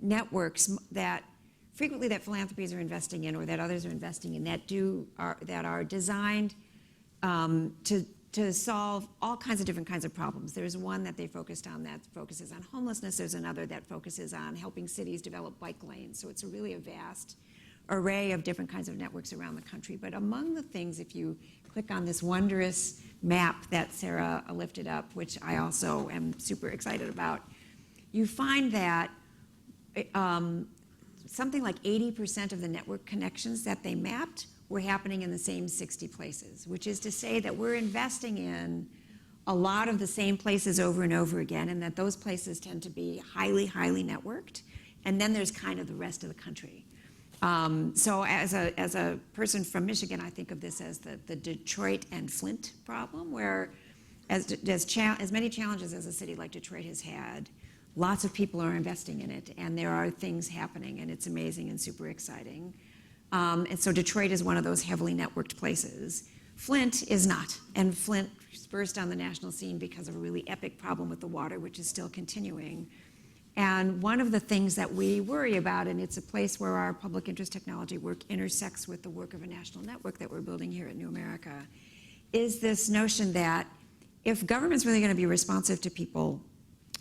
networks that frequently that philanthropies are investing in or that others are investing in that are designed to solve all kinds of different kinds of problems. There's one that they focused on that focuses on homelessness. There's another that focuses on helping cities develop bike lanes. So it's really a vast array of different kinds of networks around the country. But among the things, if you click on this wondrous map that Sara lifted up, which I also am super excited about, you find that something like 80% of the network connections that they mapped were happening in the same 60 places, which is to say that we're investing in a lot of the same places over and over again, and that those places tend to be highly, highly networked. And then there's kind of the rest of the country. So as a person from Michigan, I think of this as the Detroit and Flint problem, where as many challenges as a city like Detroit has had, lots of people are investing in it, and there are things happening, and it's amazing and super exciting. And so Detroit is one of those heavily networked places. Flint is not, and Flint burst on the national scene because of a really epic problem with the water, which is still continuing. And one of the things that we worry about, and it's a place where our public interest technology work intersects with the work of a national network that we're building here at New America, is this notion that if government's really going to be responsive to people,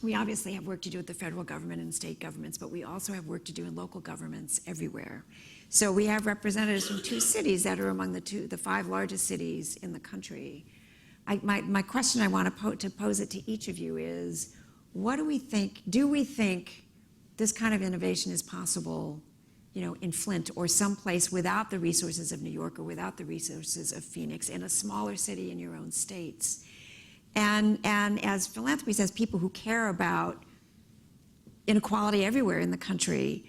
we obviously have work to do with the federal government and state governments, but we also have work to do in local governments everywhere. So we have representatives from 2 cities that are among the 5 largest cities in the country. My question I want to pose it to each of you is, what do we think? Do we think this kind of innovation is possible, in Flint or someplace without the resources of New York or without the resources of Phoenix, in a smaller city in your own states? And as philanthropists, as people who care about inequality everywhere in the country,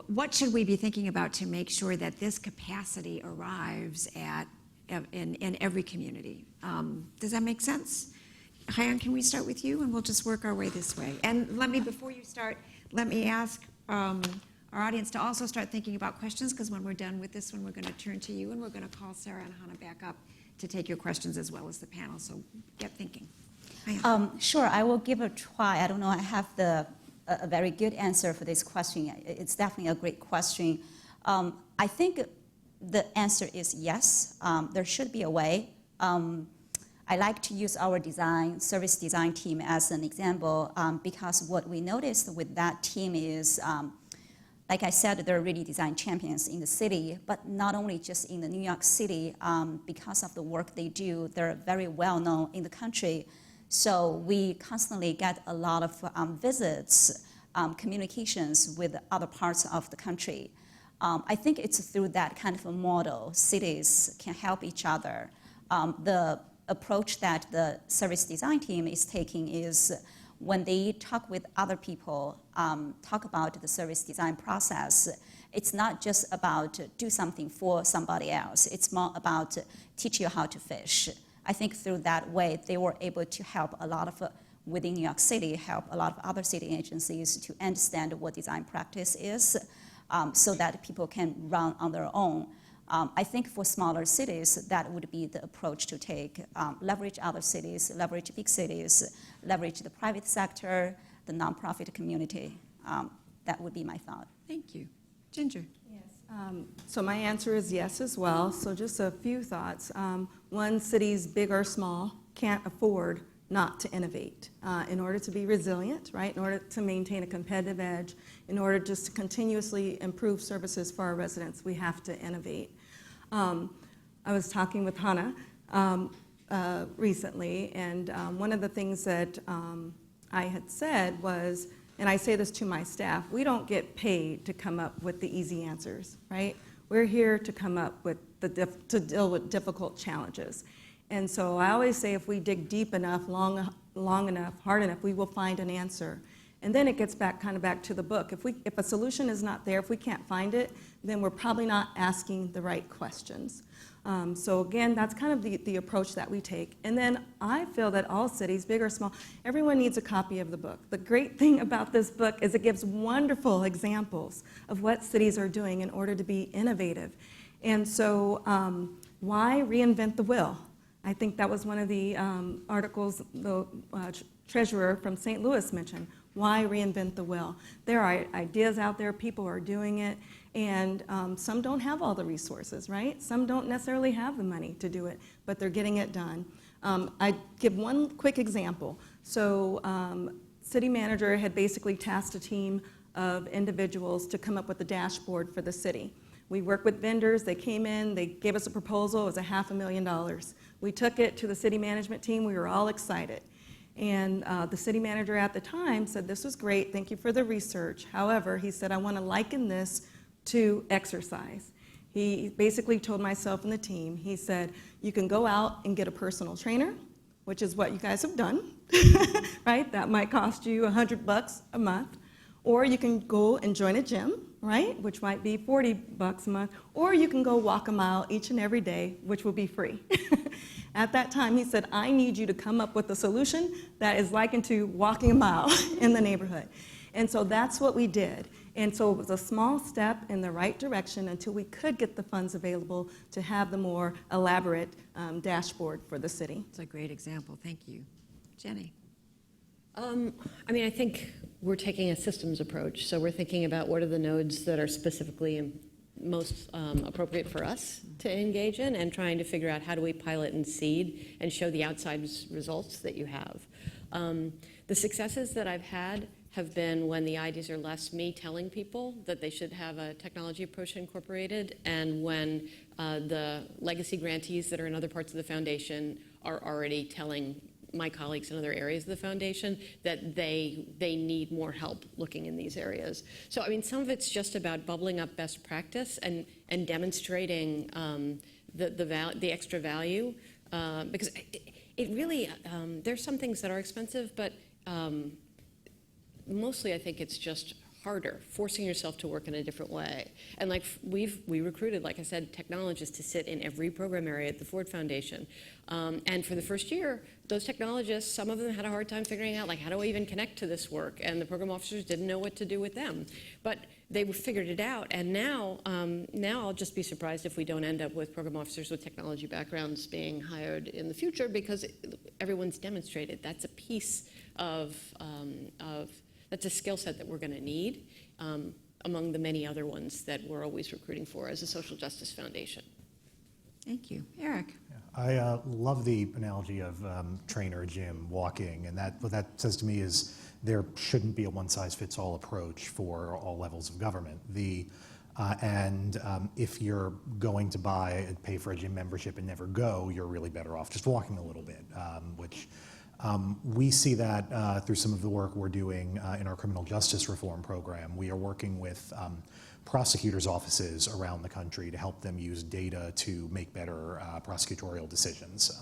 what should we be thinking about to make sure that this capacity arrives in every community? Does that make sense? Hyan, can we start with you, and we'll just work our way this way? And before you start, let me ask our audience to also start thinking about questions, because when we're done with this one, we're going to turn to you, and we're going to call Sara and Hana back up to take your questions as well as the panel. So get thinking. Sure, I will give a try. I don't know, I have a very good answer for this question. It's definitely a great question. I think the answer is yes. There should be a way. I like to use our service design team as an example, because what we noticed with that team is, like I said, they're really design champions in the city, but not only just in the New York City. Because of the work they do, they're very well known in the country. So we constantly get a lot of visits, communications with other parts of the country. I think it's through that kind of a model, cities can help each other. The approach that the service design team is taking is when they talk with other people, talk about the service design process, it's not just about do something for somebody else. It's more about teach you how to fish. I think through that way, they were able to help a lot of, within New York City, help a lot of other city agencies to understand what design practice is, so that people can run on their own. I think for smaller cities, that would be the approach to take. Leverage other cities, leverage big cities, leverage the private sector, the nonprofit community. That would be my thought. Thank you. Ginger. So my answer is yes as well. So just a few thoughts. One, cities, big or small, can't afford not to innovate. In order to be resilient, right, in order to maintain a competitive edge, in order just to continuously improve services for our residents, we have to innovate. I was talking with Hana recently, and one of the things that I had said was, and I say this to my staff, we don't get paid to come up with the easy answers, right? We're here to come up with to deal with difficult challenges. And so I always say if we dig deep enough, long enough, hard enough, we will find an answer. And then it gets back to the book. If a solution is not there, if we can't find it, then we're probably not asking the right questions. So again, that's kind of the approach that we take. And then I feel that all cities, big or small, everyone needs a copy of the book. The great thing about this book is it gives wonderful examples of what cities are doing in order to be innovative. And so why reinvent the wheel? I think that was one of the articles the treasurer from St. Louis mentioned. Why reinvent the wheel? There are ideas out there, people are doing it, and some don't have all the resources, right? Some don't necessarily have the money to do it, but they're getting it done. I give one quick example. So city manager had basically tasked a team of individuals to come up with a dashboard for the city. We worked with vendors, they came in, they gave us a proposal, it was $500,000. We took it to the city management team, we were all excited. And the city manager at the time said, this was great, thank you for the research. However, he said, I want to liken this to exercise. He basically told myself and the team, he said, you can go out and get a personal trainer, which is what you guys have done, right? That might cost you $100 a month. Or you can go and join a gym, right? Which might be $40 a month. Or you can go walk a mile each and every day, which will be free. At that time, he said, I need you to come up with a solution that is likened to walking a mile in the neighborhood. And so that's what we did. And so it was a small step in the right direction until we could get the funds available to have the more elaborate dashboard for the city. It's a great example. Thank you. Jenny. I mean, I think we're taking a systems approach. So we're thinking about what are the nodes that are specifically most appropriate for us to engage in, and trying to figure out how do we pilot and seed and show the outside results that you have. The successes that I've had have been when the ideas are less me telling people that they should have a technology approach incorporated, and when the legacy grantees that are in other parts of the foundation are already telling my colleagues in other areas of the foundation that they need more help looking in these areas. So I mean, some of it's just about bubbling up best practice and demonstrating the extra value, because it really, there's some things that are expensive, but mostly I think it's just harder, forcing yourself to work in a different way. And like we recruited, like I said, technologists to sit in every program area at the Ford Foundation. And for the first year, those technologists, some of them had a hard time figuring out, like, how do I even connect to this work? And the program officers didn't know what to do with them. But they figured it out. And now I'll just be surprised if we don't end up with program officers with technology backgrounds being hired in the future, because everyone's demonstrated that's a piece of that's a skill set that we're going to need among the many other ones that we're always recruiting for as a social justice foundation. Thank you. Eric. I love the analogy of trainer, gym, walking, and what that says to me is there shouldn't be a one-size-fits-all approach for all levels of government. If you're going to buy and pay for a gym membership and never go, you're really better off just walking a little bit, which we see that through some of the work we're doing in our criminal justice reform program. We are working with prosecutors' offices around the country to help them use data to make better prosecutorial decisions.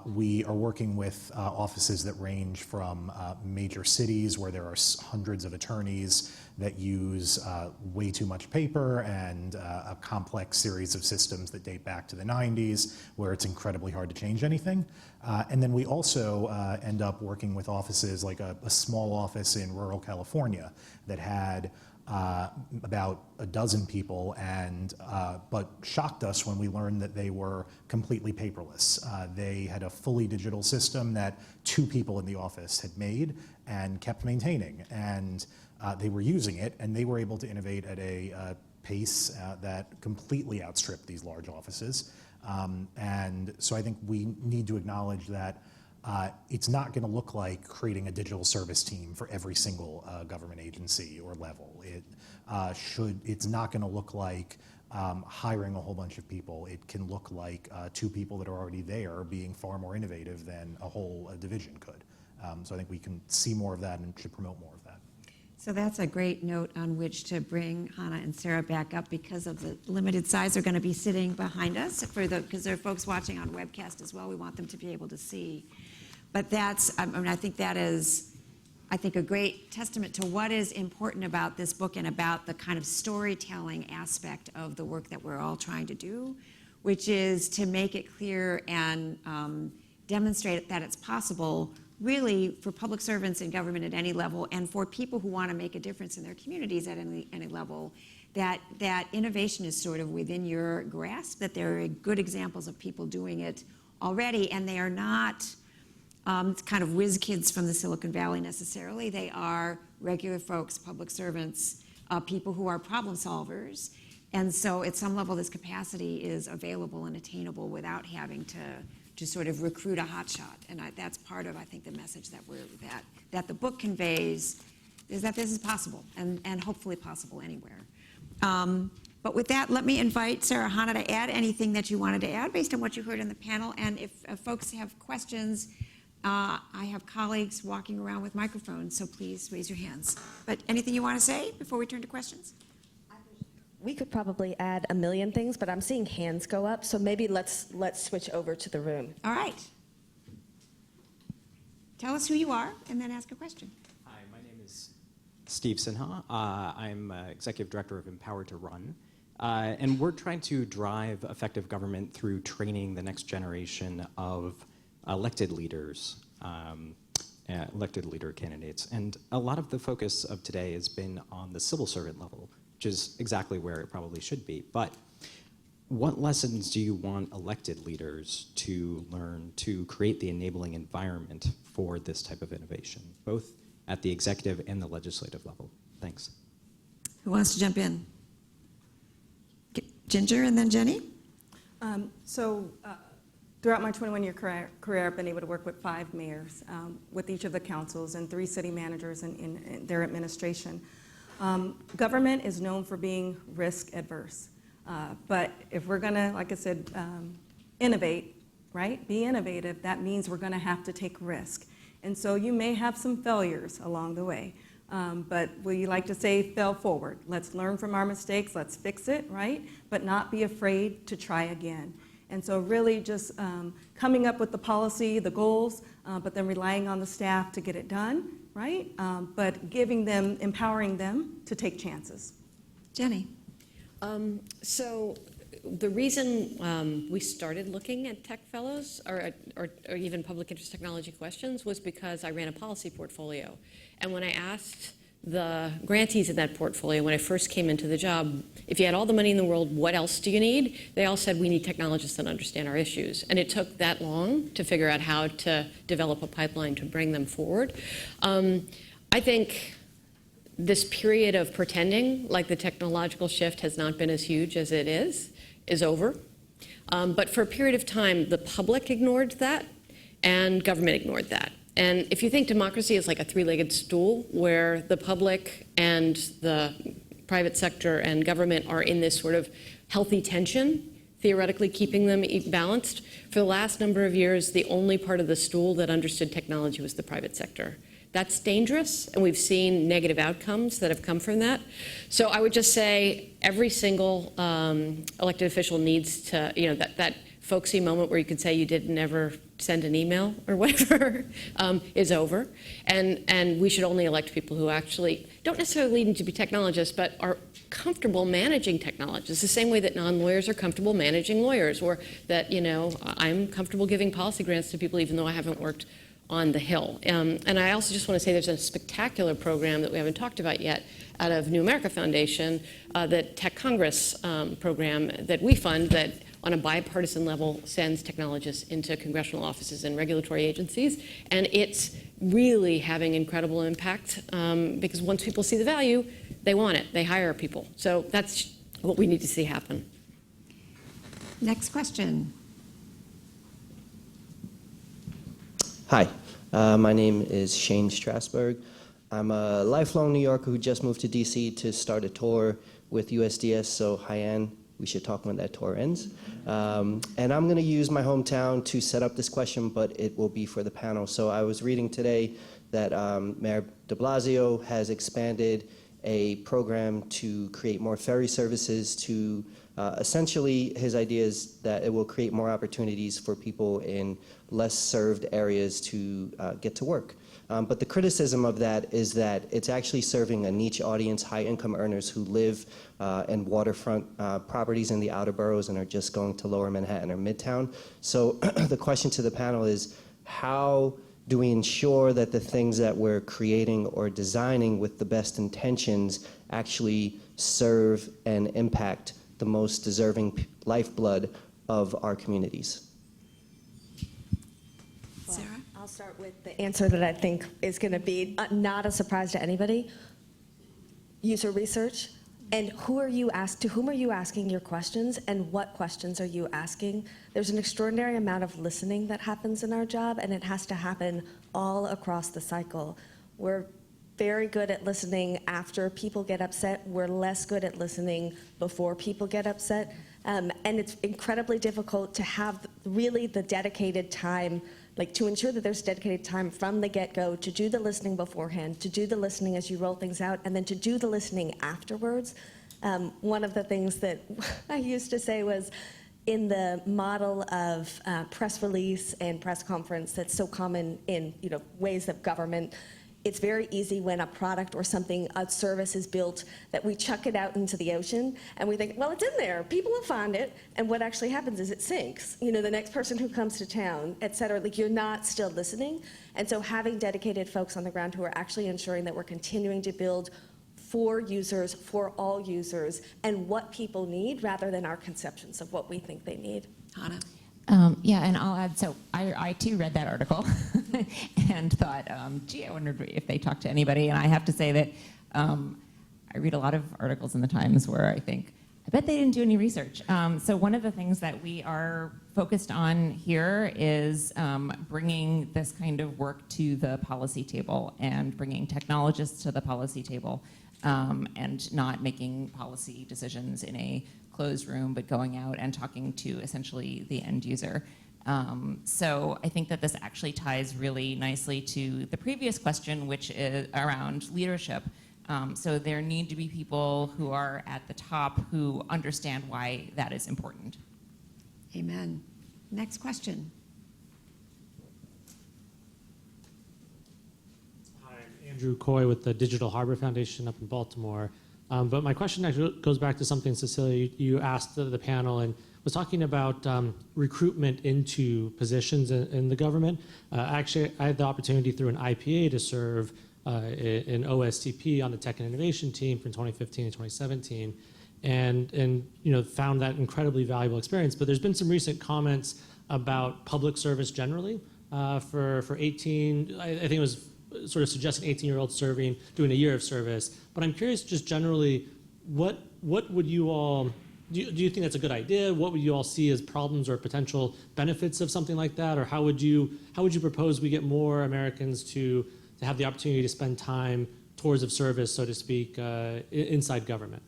We are working with offices that range from major cities where there are hundreds of attorneys that use way too much paper and a complex series of systems that date back to the 90s where it's incredibly hard to change anything. And then we also end up working with offices like a small office in rural California that had about a dozen people, and but shocked us when we learned that they were completely paperless. They had a fully digital system that 2 people in the office had made and kept maintaining, and they were using it, and they were able to innovate at a pace that completely outstripped these large offices. And so I think we need to acknowledge that it's not going to look like creating a digital service team for every single government agency or level. It's not going to look like hiring a whole bunch of people. It can look like 2 people that are already there being far more innovative than a whole division could. So I think we can see more of that and should promote more of that. So that's a great note on which to bring Hana and Sara back up because of the limited size. They're going to be sitting behind us because there are folks watching on webcast as well. We want them to be able to see. But I think that is, a great testament to what is important about this book and about the kind of storytelling aspect of the work that we're all trying to do, which is to make it clear and demonstrate that it's possible really for public servants in government at any level and for people who want to make a difference in their communities at any level, that innovation is sort of within your grasp, that there are good examples of people doing it already, and they are not kind of whiz kids from the Silicon Valley necessarily. They are regular folks, public servants, people who are problem solvers. And so at some level, this capacity is available and attainable without having to sort of recruit a hotshot. And that's part of, I think, the message that the book conveys is that this is possible and hopefully possible anywhere. But with that, let me invite Sara, Hana to add anything that you wanted to add based on what you heard in the panel. And if folks have questions, I have colleagues walking around with microphones, so please raise your hands. But anything you want to say before we turn to questions? We could probably add a million things, but I'm seeing hands go up, so maybe let's switch over to the room. All right. Tell us who you are and then ask a question. Hi, my name is Steve Sinha. I'm Executive Director of Empowered to Run. And we're trying to drive effective government through training the next generation of elected leaders, elected leader candidates. And a lot of the focus of today has been on the civil servant level, which is exactly where it probably should be. But what lessons do you want elected leaders to learn to create the enabling environment for this type of innovation, both at the executive and the legislative level? Thanks. Who wants to jump in? Ginger and then Jenny? Throughout my 21-year career, I've been able to work with 5 mayors, with each of the councils, and 3 city managers in their administration. Government is known for being risk adverse. But if we're going to, like I said, innovate, right? Be innovative, that means we're going to have to take risk. And so you may have some failures along the way. But we like to say, fail forward. Let's learn from our mistakes, let's fix it, right? But not be afraid to try again. And so really just coming up with the policy, the goals, but then relying on the staff to get it done, right? But empowering them to take chances. Jenny. So the reason we started looking at tech fellows or even public interest technology questions was because I ran a policy portfolio. And when I asked the grantees in that portfolio, when I first came into the job, if you had all the money in the world, what else do you need? They all said, we need technologists that understand our issues. And it took that long to figure out how to develop a pipeline to bring them forward. I think this period of pretending like the technological shift has not been as huge as it is over. But for a period of time, the public ignored that and government ignored that. And if you think democracy is like a 3-legged stool where the public and the private sector and government are in this sort of healthy tension, theoretically keeping them balanced, for the last number of years, the only part of the stool that understood technology was the private sector. That's dangerous, and we've seen negative outcomes that have come from that. So I would just say every single elected official needs to, that folksy moment where you could say you did never send an email or whatever is over. And we should only elect people who actually don't necessarily need to be technologists, but are comfortable managing technologists, the same way that non-lawyers are comfortable managing lawyers, or that, I'm comfortable giving policy grants to people even though I haven't worked on the Hill. And I also just want to say there's a spectacular program that we haven't talked about yet out of New America Foundation, the Tech Congress program that we fund, that on a bipartisan level sends technologists into congressional offices and regulatory agencies. And it's really having incredible impact because once people see the value, they want it. They hire people. So that's what we need to see happen. Next question. Hi, my name is Shane Strasberg. I'm a lifelong New Yorker who just moved to DC to start a tour with USDS, so Hyann, we should talk when that tour ends. And I'm going to use my hometown to set up this question, but it will be for the panel. So I was reading today that Mayor de Blasio has expanded a program to create more ferry services to essentially his idea is that it will create more opportunities for people in less served areas to get to work. But the criticism of that is that it's actually serving a niche audience, high-income earners who live in waterfront properties in the outer boroughs and are just going to lower Manhattan or Midtown. So the question to the panel is, how do we ensure that the things that we're creating or designing with the best intentions actually serve and impact the most deserving lifeblood of our communities? Sara? I'll start with the answer that I think is going to be not a surprise to anybody. User research. And to whom are you asking your questions, and what questions are you asking? There's an extraordinary amount of listening that happens in our job, and it has to happen all across the cycle. We're very good at listening after people get upset. We're less good at listening before people get upset. And it's incredibly difficult to have really the dedicated time, like to ensure that there's dedicated time from the get-go to do the listening beforehand, to do the listening as you roll things out, and then to do the listening afterwards. One of the things that I used to say was, in the model of press release and press conference that's so common in ways of government, it's very easy when a product or something, a service is built, that we chuck it out into the ocean and we think, well, it's in there, people will find it, and what actually happens is it sinks. The next person who comes to town, et cetera, like you're not still listening. And so having dedicated folks on the ground who are actually ensuring that we're continuing to build for users, for all users, and what people need rather than our conceptions of what we think they need. Hana? Yeah, and I'll add, so I too read that article and thought, gee, I wondered if they talked to anybody. And I have to say that I read a lot of articles in the Times where I think, I bet they didn't do any research. So one of the things that we are focused on here is bringing this kind of work to the policy table and bringing technologists to the policy table and not making policy decisions in a closed room, but going out and talking to essentially the end user. So I think that this actually ties really nicely to the previous question, which is around leadership. So there need to be people who are at the top who understand why that is important. Amen. Next question. Hi, I'm Andrew Coy with the Digital Harbor Foundation up in Baltimore. But my question actually goes back to something, Cecilia, you asked the panel, and was talking about recruitment into positions in the government. Actually, I had the opportunity through an IPA to serve in OSTP on the Tech and Innovation team from 2015 to 2017, and found that incredibly valuable experience. But there's been some recent comments about public service generally for 18, I think it was sort of suggesting 18-year-olds serving, doing a year of service. But I'm curious, just generally, what would you all, do you think that's a good idea? What would you all see as problems or potential benefits of something like that? Or how would you propose we get more Americans to have the opportunity to spend time tours of service, so to speak, inside government?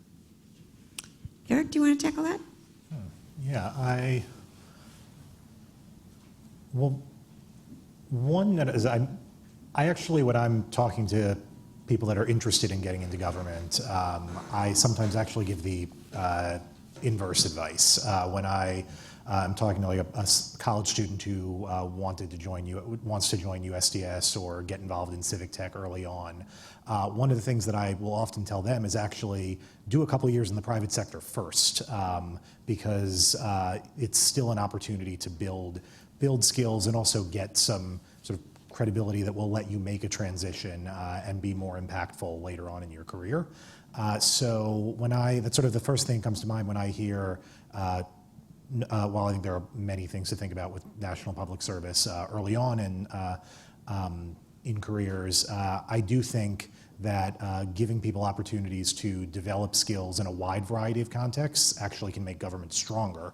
Eric, do you want to tackle that? Yeah, well, one that is, I actually, when I'm talking to people that are interested in getting into government, I sometimes actually give the inverse advice. When I I'm talking to like a college student who wants to join USDS or get involved in civic tech early on. One of the things that I will often tell them is actually do a couple of years in the private sector first, because it's still an opportunity to build skills and also get some sort of credibility that will let you make a transition and be more impactful later on in your career. So that's sort of the first thing that comes to mind when I hear, well, I think there are many things to think about with national public service early on in careers. I do think that giving people opportunities to develop skills in a wide variety of contexts actually can make government stronger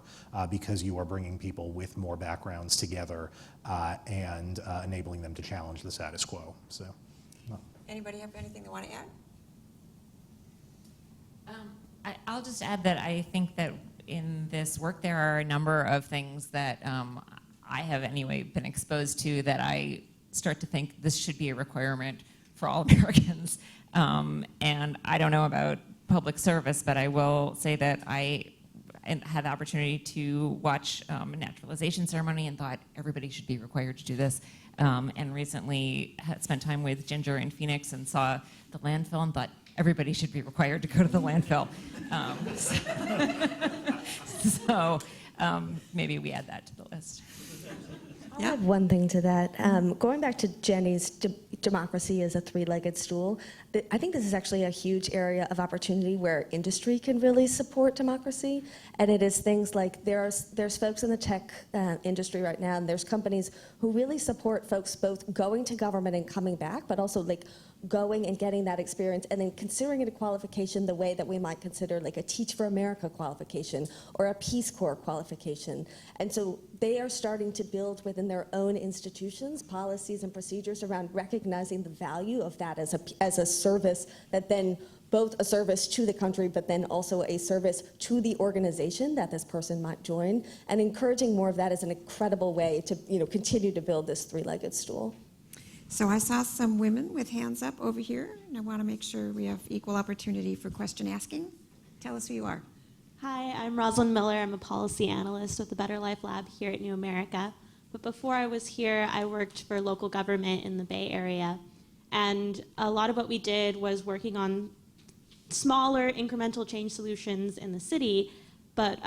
because you are bringing people with more backgrounds together and enabling them to challenge the status quo. So, Anybody have anything they want to add? I'll just add that I think that in this work there are a number of things that I have anyway been exposed to that I start to think this should be a requirement for all Americans. And I don't know about public service, but I will say that I had the opportunity to watch a naturalization ceremony and thought everybody should be required to do this. And recently had spent time with Ginger in Phoenix and saw the landfill and thought everybody should be required to go to the landfill. So maybe we add that to the list. I'll add one thing to that. Going back to Jenny's democracy as a three-legged stool, I think this is actually a huge area of opportunity where industry can really support democracy. And it is things like there's folks in the tech industry right now, and there's companies who really support folks both going to government and coming back, but also like going and getting that experience and then considering it a qualification the way that we might consider like a Teach for America qualification or a Peace Corps qualification. And so they are starting to build within their own institutions policies and procedures around recognizing the value of that as a service that then both a service to the country, but then also a service to the organization that this person might join, and encouraging more of that is an incredible way to continue to build this three-legged stool. So I saw some women with hands up over here, and I want to make sure we have equal opportunity for question asking. Tell us who you are. Hi, I'm Rosalind Miller. I'm a policy analyst with the Better Life Lab here at New America. But before I was here, I worked for local government in the Bay Area. And a lot of what we did was working on smaller incremental change solutions in the city. But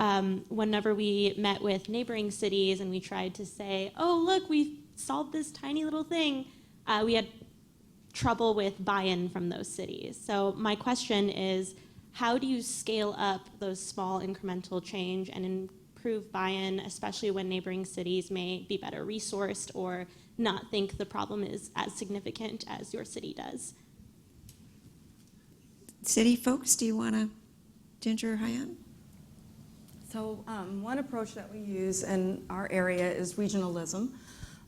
whenever we met with neighboring cities and we tried to say, oh, look, we solved this tiny little thing, we had trouble with buy-in from those cities. So my question is, how do you scale up those small incremental change and improve buy-in, especially when neighboring cities may be better resourced or not think the problem is as significant as your city does? City folks, do you want to, Ginger or Hyan? So one approach that we use in our area is regionalism.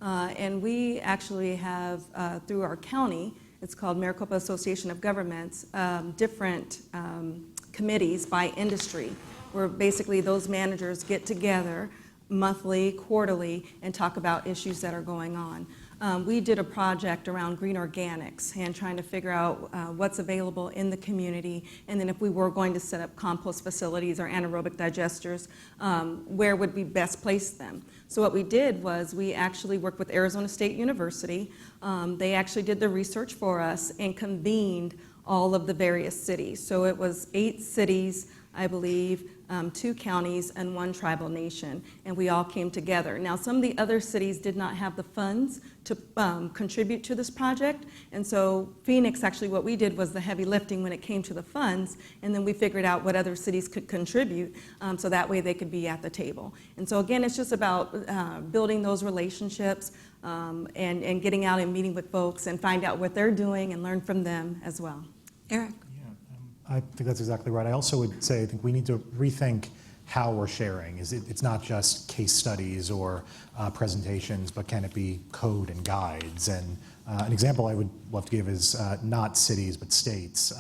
And we actually have, through our county, it's called Maricopa Association of Governments, different committees by industry, where basically those managers get together monthly, quarterly, and talk about issues that are going on. We did a project around green organics and trying to figure out what's available in the community, and then if we were going to set up compost facilities or anaerobic digesters, where would we best place them? So what we did was we actually worked with Arizona State University. They actually did the research for us and convened all of the various cities. So it was 8 cities, I believe, 2 counties, and 1 tribal nation, and we all came together. Now, some of the other cities did not have the funds to contribute to this project, and so Phoenix, actually what we did was the heavy lifting when it came to the funds, and then we figured out what other cities could contribute, so that way they could be at the table. And so again, it's just about building those relationships and getting out and meeting with folks and find out what they're doing and learn from them as well. Eric? I think that's exactly right. I also would say I think we need to rethink how we're sharing. It's not just case studies or presentations, but can it be code and guides? And an example I would love to give is not cities, but states.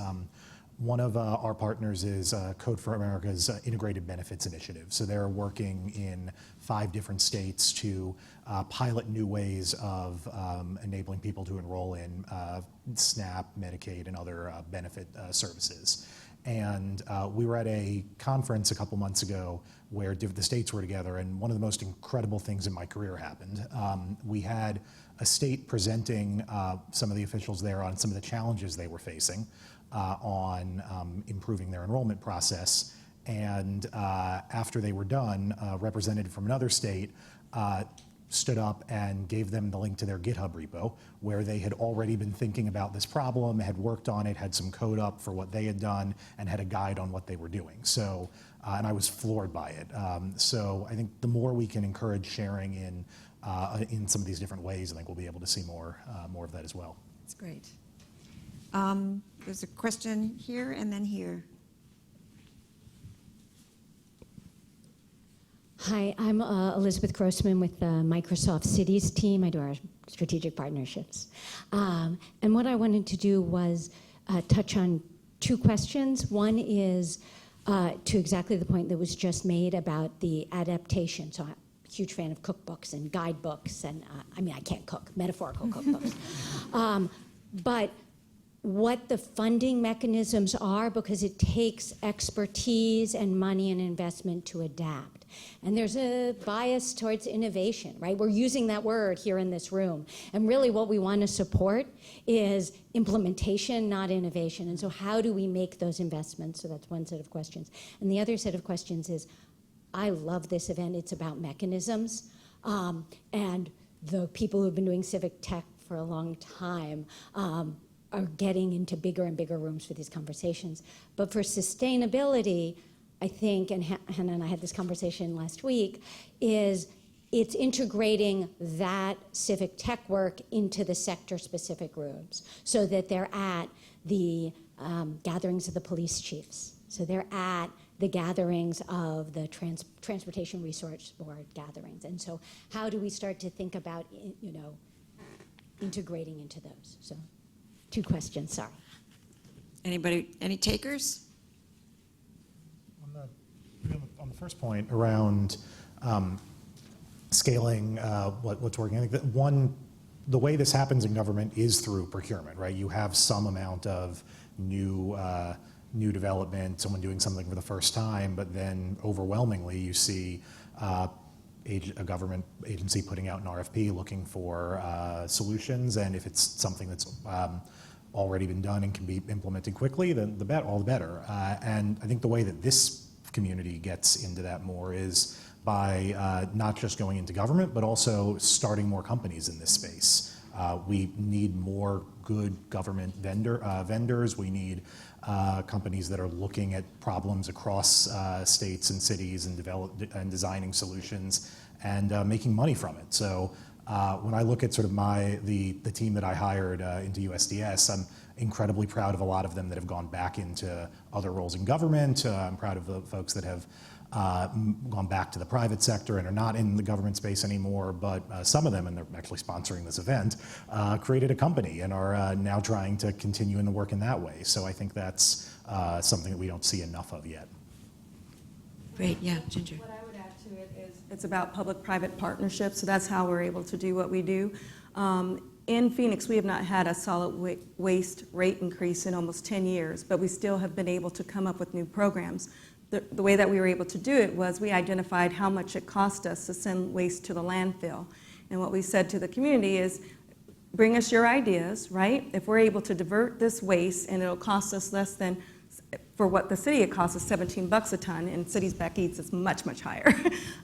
One of our partners is Code for America's Integrated Benefits Initiative. So they're working in 5 different states to pilot new ways of enabling people to enroll in SNAP, Medicaid, and other benefit services. And we were at a conference a couple months ago where the states were together, and one of the most incredible things in my career happened. We had a state presenting some of the officials there on some of the challenges they were facing on improving their enrollment process. And after they were done, a representative from another state stood up and gave them the link to their GitHub repo, where they had already been thinking about this problem, had worked on it, had some code up for what they had done, and had a guide on what they were doing. So, and I was floored by it. So I think the more we can encourage sharing in some of these different ways, I think we'll be able to see more of that as well. That's great. There's a question here and then here. Hi, I'm Elizabeth Grossman with the Microsoft Cities team. I do our strategic partnerships. And what I wanted to do was touch on two questions. One is to exactly the point that was just made about the adaptation. So I'm a huge fan of cookbooks and guidebooks, and I mean, I can't cook, metaphorical cookbooks. But what the funding mechanisms are, because it takes expertise and money and investment to adapt. And there's a bias towards innovation, right? We're using that word here in this room. And really what we want to support is implementation, not innovation. And so how do we make those investments? So that's one set of questions. And the other set of questions is, I love this event. It's about mechanisms. And the people who've been doing civic tech for a long time are getting into bigger and bigger rooms for these conversations. But for sustainability, I think, and Hannah and I had this conversation last week, is it's integrating that civic tech work into the sector-specific rooms so that they're at the gatherings of the police chiefs. So they're at the gatherings of the Transportation Resource Board gatherings. And so how do we start to think about, integrating into those? So 2 questions, sorry. Anybody, any takers? On the first point around scaling what's working, I think that the way this happens in government is through procurement, right? You have some amount of new development, someone doing something for the first time, but then overwhelmingly you see a government agency putting out an RFP looking for solutions, and if it's something that's already been done and can be implemented quickly, then all the better. And I think the way that this community gets into that more is by not just going into government, but also starting more companies in this space. We need more good government vendors. We need companies that are looking at problems across states and cities and designing solutions and making money from it. So when I look at sort of the team that I hired into USDS, I'm incredibly proud of a lot of them that have gone back into other roles in government. I'm proud of the folks that have gone back to the private sector and are not in the government space anymore, but some of them, and they're actually sponsoring this event, created a company and are now trying to continue in the work in that way. So I think that's something that we don't see enough of yet. Great, yeah, Ginger. What I would add to it is it's about public-private partnerships, so that's how we're able to do what we do. In Phoenix, we have not had a solid waste rate increase in almost 10 years, but we still have been able to come up with new programs. The way that we were able to do it was we identified how much it cost us to send waste to the landfill. And what we said to the community is, bring us your ideas, right? If we're able to divert this waste and it'll cost us less than, for what the city it costs us $17 a ton, and cities back east is much, much higher.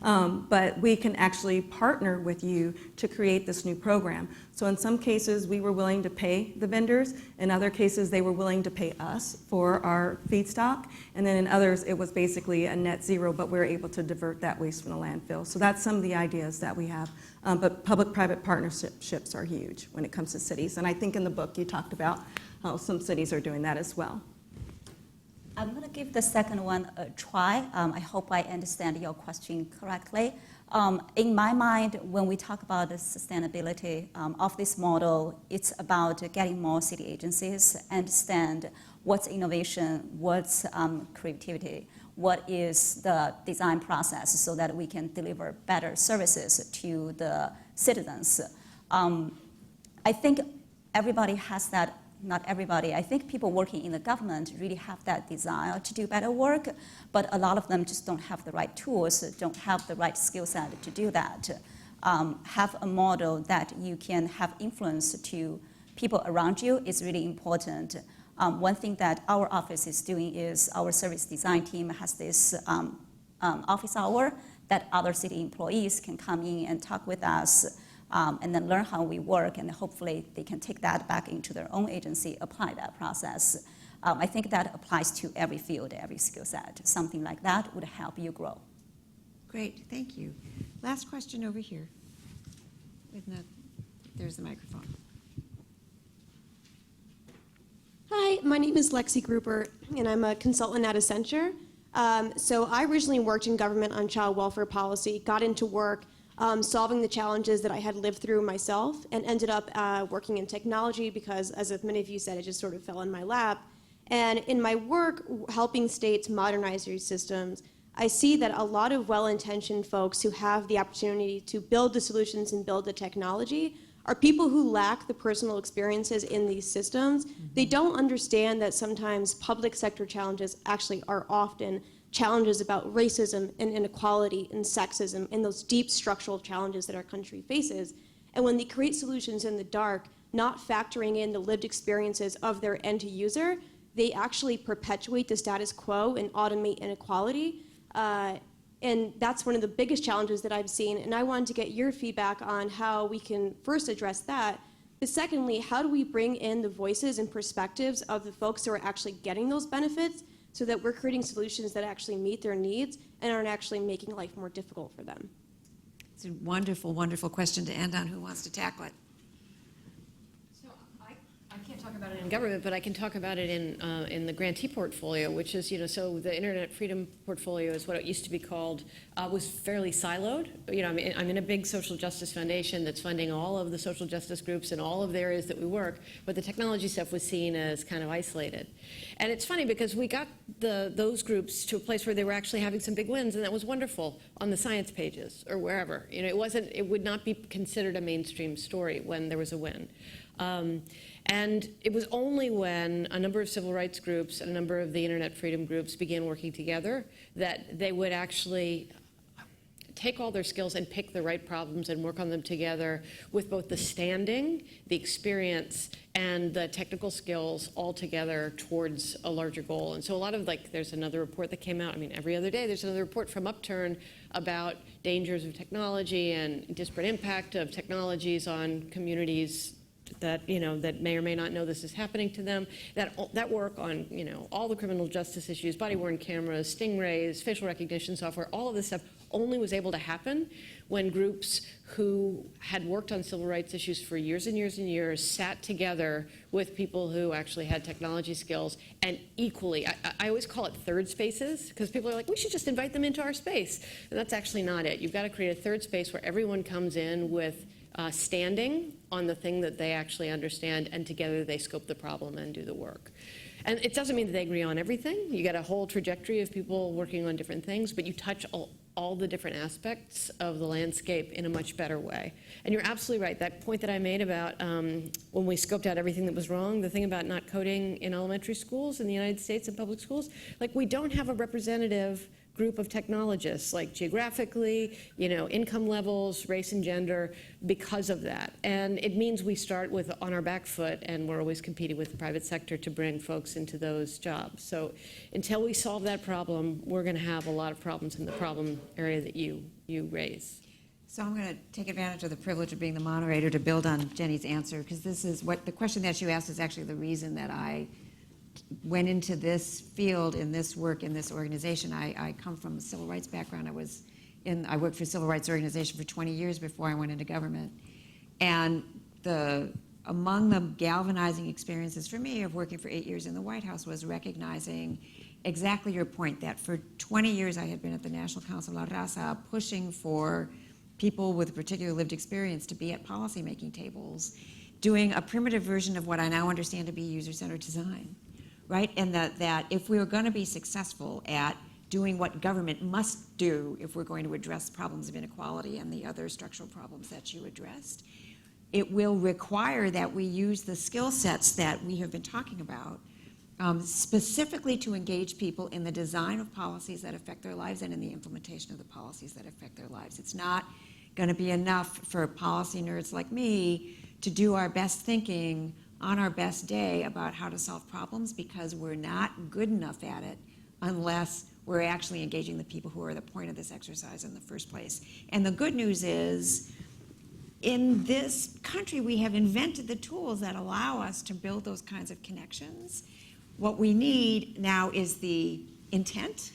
But we can actually partner with you to create this new program. So in some cases, we were willing to pay the vendors. In other cases, they were willing to pay us for our feedstock. And then in others, it was basically a net zero, but we were able to divert that waste from the landfill. So that's some of the ideas that we have. But public-private partnerships are huge when it comes to cities. And I think in the book, you talked about how some cities are doing that as well. I'm going to give the second one a try. I hope I understand your question correctly. In my mind, when we talk about the sustainability of this model, it's about getting more city agencies understand what's innovation, what's creativity, what is the design process so that we can deliver better services to the citizens. I think everybody has that not everybody, I think people working in the government really have that desire to do better work, but a lot of them just don't have the right tools, don't have the right skill set to do that. Have a model that you can have influence to people around you is really important. One thing that our office is doing is our service design team has this office hour that other city employees can come in and talk with us and then learn how we work, and hopefully they can take that back into their own agency, apply that process. I think that applies to every field, every skill set. Something like that would help you grow. Great, thank you. Last question over here. There's the microphone. Hi, my name is Lexi Gruber, and I'm a consultant at Accenture. So I originally worked in government on child welfare policy, got into work solving the challenges that I had lived through myself, and ended up working in technology because, as many of you said, it just sort of fell in my lap. And in my work helping states modernize their systems, I see that a lot of well-intentioned folks who have the opportunity to build the solutions and build the technology are people who lack the personal experiences in these systems. They don't understand that sometimes public sector challenges actually are often challenges about racism and inequality and sexism and those deep structural challenges that our country faces. And when they create solutions in the dark, not factoring in the lived experiences of their end user, they actually perpetuate the status quo and automate inequality. And that's one of the biggest challenges that I've seen. And I wanted to get your feedback on how we can first address that. But secondly, how do we bring in the voices and perspectives of the folks who are actually getting those benefits so that we're creating solutions that actually meet their needs and aren't actually making life more difficult for them? It's a wonderful, wonderful question to end on. Who wants to tackle it? I can't talk about it in government, but I can talk about it in the grantee portfolio, which is, so the Internet Freedom Portfolio is what it used to be called, was fairly siloed. I'm in a big social justice foundation that's funding all of the social justice groups in all of the areas that we work, but the technology stuff was seen as kind of isolated. And it's funny because we got those groups to a place where they were actually having some big wins, and that was wonderful on the science pages or wherever. It would not be considered a mainstream story when there was a win. And it was only when a number of civil rights groups and a number of the internet freedom groups began working together that they would actually take all their skills and pick the right problems and work on them together with both the standing, the experience, and the technical skills all together towards a larger goal. And so a lot of, there's another report that came out, every other day there's another report from Upturn about dangers of technology and disparate impact of technologies on communities that that may or may not know this is happening to them. That work on all the criminal justice issues, body-worn cameras, stingrays, facial recognition software, all of this stuff only was able to happen when groups who had worked on civil rights issues for years and years and years sat together with people who actually had technology skills and equally, I always call it third spaces, because people are like, we should just invite them into our space. And that's actually not it. You've got to create a third space where everyone comes in with standing on the thing that they actually understand, and together they scope the problem and do the work. And it doesn't mean that they agree on everything. You get a whole trajectory of people working on different things, but you touch all the different aspects of the landscape in a much better way. And you're absolutely right. That point that I made about when we scoped out everything that was wrong, the thing about not coding in elementary schools in the United States and public schools, we don't have a representative group of technologists, geographically, income levels, race and gender, because of that. And it means we start on our back foot, and we're always competing with the private sector to bring folks into those jobs. So until we solve that problem, we're going to have a lot of problems in the problem area that you raise. So I'm going to take advantage of the privilege of being the moderator to build on Jenny's answer, because this is the question that you asked is actually the reason that I went into this field, in this work, in this organization. I come from a civil rights background. I worked for a civil rights organization for 20 years before I went into government. And among the galvanizing experiences for me of working for 8 years in the White House was recognizing exactly your point, that for 20 years I had been at the National Council La Raza pushing for people with a particular lived experience to be at policymaking tables, doing a primitive version of what I now understand to be user-centered design. Right, and that if we are going to be successful at doing what government must do if we're going to address problems of inequality and the other structural problems that you addressed, it will require that we use the skill sets that we have been talking about, specifically to engage people in the design of policies that affect their lives and in the implementation of the policies that affect their lives. It's not going to be enough for policy nerds like me to do our best thinking on our best day about how to solve problems, because we're not good enough at it unless we're actually engaging the people who are the point of this exercise in the first place. And the good news is, in this country, we have invented the tools that allow us to build those kinds of connections. What we need now is the intent,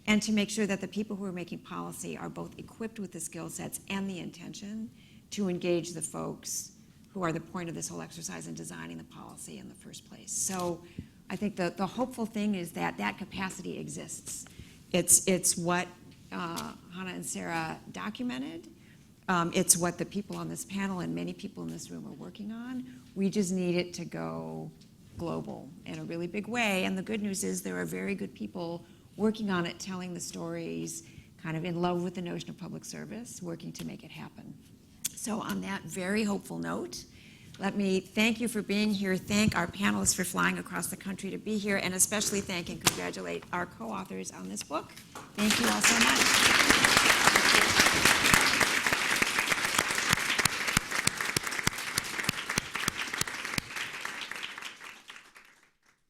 and to make sure that the people who are making policy are both equipped with the skill sets and the intention to engage the folks who are the point of this whole exercise in designing the policy in the first place. So I think the hopeful thing is that that capacity exists. It's what Hana and Sara documented. It's what the people on this panel and many people in this room are working on. We just need it to go global in a really big way. And the good news is there are very good people working on it, telling the stories, kind of in love with the notion of public service, working to make it happen. So on that very hopeful note, let me thank you for being here, thank our panelists for flying across the country to be here, and especially thank and congratulate our co-authors on this book. Thank you all so much.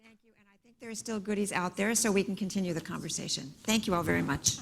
Thank you, and I think there are still goodies out there, so we can continue the conversation. Thank you all very much.